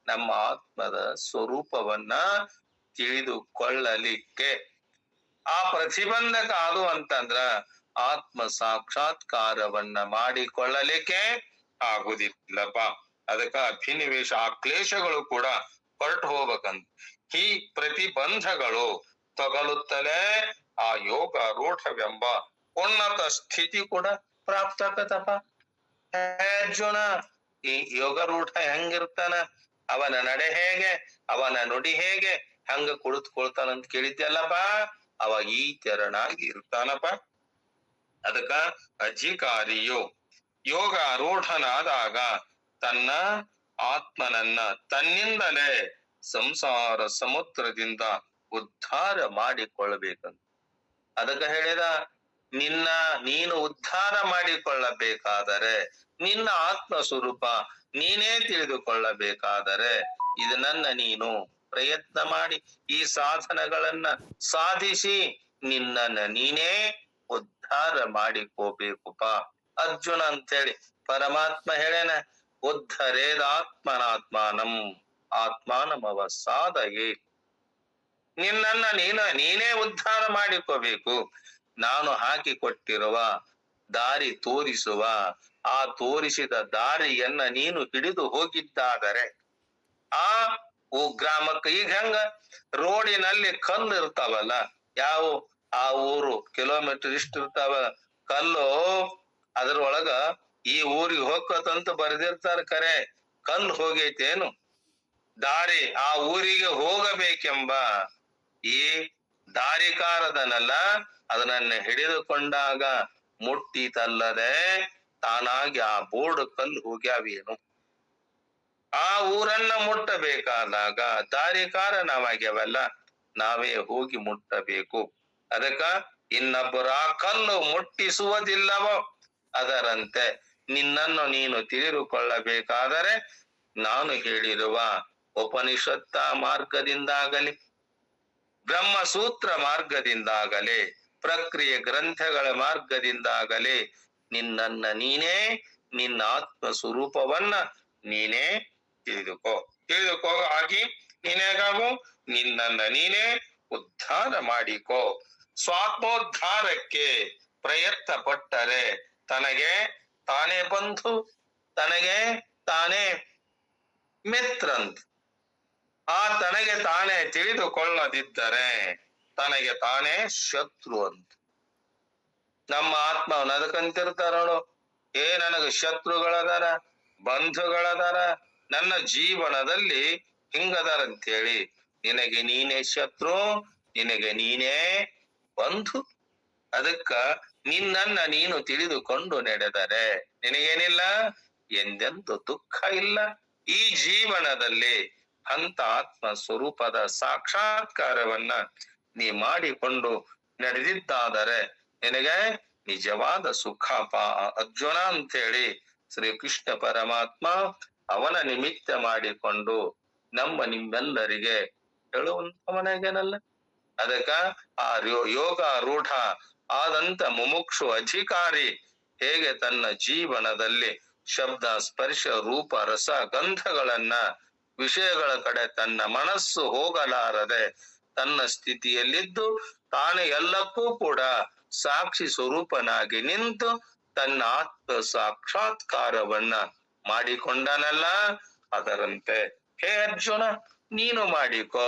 ನಮ್ಮ ಆತ್ಮದ ಸ್ವರೂಪವನ್ನ ತಿಳಿದುಕೊಳ್ಳಲಿಕ್ಕೆ. ಆ ಪ್ರತಿಬಂಧಕ ಅದು ಅಂತಂದ್ರ ಆತ್ಮ ಸಾಕ್ಷಾತ್ಕಾರವನ್ನ ಮಾಡಿಕೊಳ್ಳಲಿಕ್ಕೆ ಆಗುದಿಲ್ಲಪ್ಪ. ಅದಕ್ಕ ಅಭಿನಿವೇಶ ಆ ಕ್ಲೇಶಗಳು ಕೂಡ ಹೊರಟು ಹೋಗ್ಬೇಕಂತ. ಈ ಪ್ರತಿಬಂಧಗಳು ತಗಲುತ್ತಲೇ ಆ ಯೋಗ ರೂಢವೆಂಬ ಉನ್ನತ ಸ್ಥಿತಿ ಕೂಡ ಪ್ರಾಪ್ತ ಆಗತ್ತಪ್ಪ. ಅರ್ಜುನ, ಈ ಯೋಗ ರೂಢ ಹೆಂಗಿರ್ತಾನ? ಅವನ ನಡೆ ಹೇಗೆ? ಅವನ ನುಡಿ ಹೇಗೆ? ಹಂಗ ಕುಳಿತುಕೊಳ್ತಾನಂತ ಕೇಳಿದ್ಯಲ್ಲಪ್ಪ. ಅವ ಈ ತೆರನಾಗಿ ಇರ್ತಾನಪ್ಪ. ಅದಕ್ಕ ಅಧಿಕಾರಿಯು ಯೋಗಾರೂಢನಾದಾಗ ತನ್ನ ಆತ್ಮನನ್ನ ತನ್ನಿಂದಲೇ ಸಂಸಾರ ಸಮುದ್ರದಿಂದ ಉದ್ಧಾರ ಮಾಡಿಕೊಳ್ಳಬೇಕಂತ. ಅದಕ್ಕ ಹೇಳಿದ, ನೀನು ಉದ್ಧಾರ ಮಾಡಿಕೊಳ್ಳಬೇಕಾದರೆ, ನಿನ್ನ ಆತ್ಮ ಸ್ವರೂಪ ನೀನೇ ತಿಳಿದುಕೊಳ್ಳಬೇಕಾದರೆ ಇದನ್ನ ನೀನು ಪ್ರಯತ್ನ ಮಾಡಿ ಈ ಸಾಧನಗಳನ್ನ ಸಾಧಿಸಿ ನಿನ್ನನ್ನ ನೀನೇ ಉದ್ಧಾರ ಮಾಡಿಕೋಬೇಕುಪ ಅರ್ಜುನ ಅಂತೇಳಿ ಪರಮಾತ್ಮ ಹೇಳೇನ. ಉದ್ಧರೇದಾತ್ಮನಾತ್ಮಾನಂ ಆತ್ಮಾನಮವ ಸಾಧಯೇ. ನಿನ್ನನ್ನ ನೀನೇ ಉದ್ಧಾರ ಮಾಡಿಕೋಬೇಕು. ನಾನು ಹಾಕಿಕೊಟ್ಟಿರುವ ದಾರಿ ತೋರಿಸುವ ಆ ತೋರಿಸಿದ ದಾರಿಯನ್ನ ನೀನು ಹಿಡಿದು ಹೋಗಿದ್ದಾದರೆ ಆ ಗ್ರಾಮಕ್ಕೆ ಈಗ ಹೆಂಗ ರೋಡಿನಲ್ಲಿ ಕಲ್ಲು ಇರ್ತಾವಲ್ಲ, ಯಾವ ಆ ಊರು ಕಿಲೋಮೀಟರ್ ಇಷ್ಟು ಇರ್ತಾವ ಕಲ್ಲು, ಅದ್ರೊಳಗ ಈ ಊರಿಗೆ ಹೋಗತ್ತಂತ ಬರೆದಿರ್ತಾರ. ಕರೆ ಕಲ್ಲು ಹೋಗೈತೇನು? ದಾರಿ ಆ ಊರಿಗೆ ಹೋಗಬೇಕೆಂಬ ಈ ದಾರಿಕಾರದನಲ್ಲ ಅದನ್ನ ಹಿಡಿದುಕೊಂಡಾಗ ಮುಟ್ಟಿತಲ್ಲದೆ ತಾನಾಗಿ ಆ ಬೋರ್ಡ್ ಕಲ್ಲು ಹೋಗ್ಯಾವೇನು. ಆ ಊರನ್ನ ಮುಟ್ಟಬೇಕಾದಾಗ ದಾರಿ ಕಾರಣವಾಗ್ಯವಲ್ಲ, ನಾವೇ ಹೋಗಿ ಮುಟ್ಟಬೇಕು. ಅದಕ್ಕ ಇನ್ನೊಬ್ಬರ ಆ ಕಲ್ಲು ಮುಟ್ಟಿಸುವುದಿಲ್ಲವೋ ಅದರಂತೆ ನಿನ್ನನ್ನು ನೀನು ತಿಳಿದುಕೊಳ್ಳಬೇಕಾದರೆ ನಾನು ಹೇಳಿರುವ ಉಪನಿಷತ್ತ ಮಾರ್ಗದಿಂದಾಗಲಿ, ಬ್ರಹ್ಮಸೂತ್ರ ಮಾರ್ಗದಿಂದಾಗಲಿ, ಪ್ರಕ್ರಿಯೆ ಗ್ರಂಥಗಳ ಮಾರ್ಗದಿಂದಾಗಲಿ ನಿನ್ನನ್ನ ನೀನೇ, ನಿನ್ನ ಆತ್ಮ ಸ್ವರೂಪವನ್ನ ನೀನೇ ತಿಳಿದುಕೋ ಆಗಿ ನೀನೇಗಾಗು, ನಿನ್ನನ್ನ ನೀನೇ ಉದ್ಧಾರ ಮಾಡಿಕೋ. ಸ್ವಾತ್ಮೋದ್ಧಾರಕ್ಕೆ ಪ್ರಯತ್ನ ಪಟ್ಟರೆ ತನಗೆ ತಾನೇ ಬಂಧು, ತನಗೆ ತಾನೇ ಮಿತ್ರಂತ. ಆ ತನಗೆ ತಾನೇ ತಿಳಿದುಕೊಳ್ಳದಿದ್ದರೆ ತನಗೆ ತಾನೇ ಶತ್ರು ಅಂತ. ನಮ್ಮ ಆತ್ಮವನ್ನ ಅದಕ್ಕಂತಿರ್ತಾರ ನೋಡು, ನನಗ ಶತ್ರುಗಳದಾರ, ಬಂಧುಗಳದಾರ, ನನ್ನ ಜೀವನದಲ್ಲಿ ಹಿಂಗದಾರ ಅಂತೇಳಿ. ನಿನಗೆ ನೀನೇ ಶತ್ರು, ನಿನಗೆ ನೀನೇ ಬಂಧು. ಅದಕ್ಕ ನಿನ್ನನ್ನ ನೀನು ತಿಳಿದುಕೊಂಡು ನಡೆದರೆ ನಿನಗೇನಿಲ್ಲ, ಎಂದೆಂದು ದುಃಖ ಇಲ್ಲ. ಈ ಜೀವನದಲ್ಲಿ ಅಂತ ಆತ್ಮ ಸ್ವರೂಪದ ಸಾಕ್ಷಾತ್ಕಾರವನ್ನ ನೀ ಮಾಡಿಕೊಂಡು ನಡೆದಿದ್ದಾದರೆ ನಿನಗೆ ನಿಜವಾದ ಸುಖಪ ಅರ್ಜುನ ಅಂತೇಳಿ ಶ್ರೀ ಕೃಷ್ಣ ಪರಮಾತ್ಮ ಅವನ ನಿಮಿತ್ತ ಮಾಡಿಕೊಂಡು ನಿಮ್ಮೆಲ್ಲರಿಗೆ ಹೇಳುವಂತವನಾಗೇನಲ್ಲ. ಅದಕ್ಕ ಆ ಯೋಗಾರೂಢ ಆದಂತ ಮುಮುಕ್ಷು ಅಧಿಕಾರಿ ಹೇಗೆ ತನ್ನ ಜೀವನದಲ್ಲಿ ಶಬ್ದ ಸ್ಪರ್ಶ ರೂಪ ರಸ ಗಂಧಗಳನ್ನ ವಿಷಯಗಳ ಕಡೆ ತನ್ನ ಮನಸ್ಸು ಹೋಗಲಾರದೆ ತನ್ನ ಸ್ಥಿತಿಯಲ್ಲಿದ್ದು ತಾನು ಎಲ್ಲಕ್ಕೂ ಕೂಡ ಸಾಕ್ಷಿ ಸ್ವರೂಪನಾಗಿ ನಿಂತು ತನ್ನ ಆತ್ಮ ಸಾಕ್ಷಾತ್ಕಾರವನ್ನ ಮಾಡಿಕೊಂಡನಲ್ಲ, ಅದರಂತೆ ಹೇ ಅರ್ಜುನ ನೀನು ಮಾಡಿಕೋ.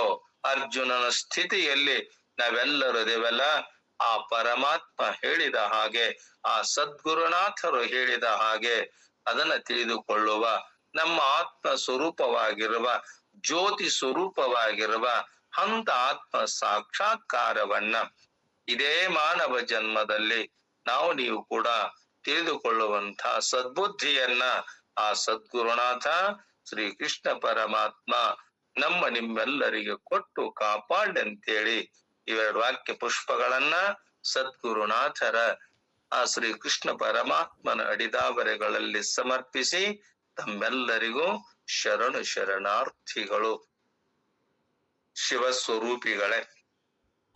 ಅರ್ಜುನನ ಸ್ಥಿತಿಯಲ್ಲಿ ನಾವೆಲ್ಲರಿದೇವಲ್ಲ, ಆ ಪರಮಾತ್ಮ ಹೇಳಿದ ಹಾಗೆ, ಆ ಸದ್ಗುರುನಾಥರು ಹೇಳಿದ ಹಾಗೆ ಅದನ್ನ ತಿಳಿದುಕೊಳ್ಳುವ ನಮ್ಮ ಆತ್ಮ ಸ್ವರೂಪವಾಗಿರುವ ಜ್ಯೋತಿ ಸ್ವರೂಪವಾಗಿರುವ ಹಂತ ಆತ್ಮ ಸಾಕ್ಷಾತ್ಕಾರವನ್ನ ಇದೇ ಮಾನವ ಜನ್ಮದಲ್ಲಿ ನೀವು ಕೂಡ ತಿಳಿದುಕೊಳ್ಳುವಂತ ಸದ್ಬುದ್ಧಿಯನ್ನ ಆ ಸದ್ಗುರುನಾಥ ಶ್ರೀ ಕೃಷ್ಣ ಪರಮಾತ್ಮ ನಿಮ್ಮೆಲ್ಲರಿಗೆ ಕೊಟ್ಟು ಕಾಪಾಡಂತೇಳಿ ಇವೆರಡು ವಾಕ್ಯ ಪುಷ್ಪಗಳನ್ನ ಸದ್ಗುರುನಾಥರ ಆ ಶ್ರೀ ಕೃಷ್ಣ ಪರಮಾತ್ಮನ ಅಡಿದಾವರೆಗಳಲ್ಲಿ ಸಮರ್ಪಿಸಿ ತಮ್ಮೆಲ್ಲರಿಗೂ ಶರಣಾರ್ಥಿಗಳು. ಶಿವಸ್ವರೂಪಿಗಳೇ.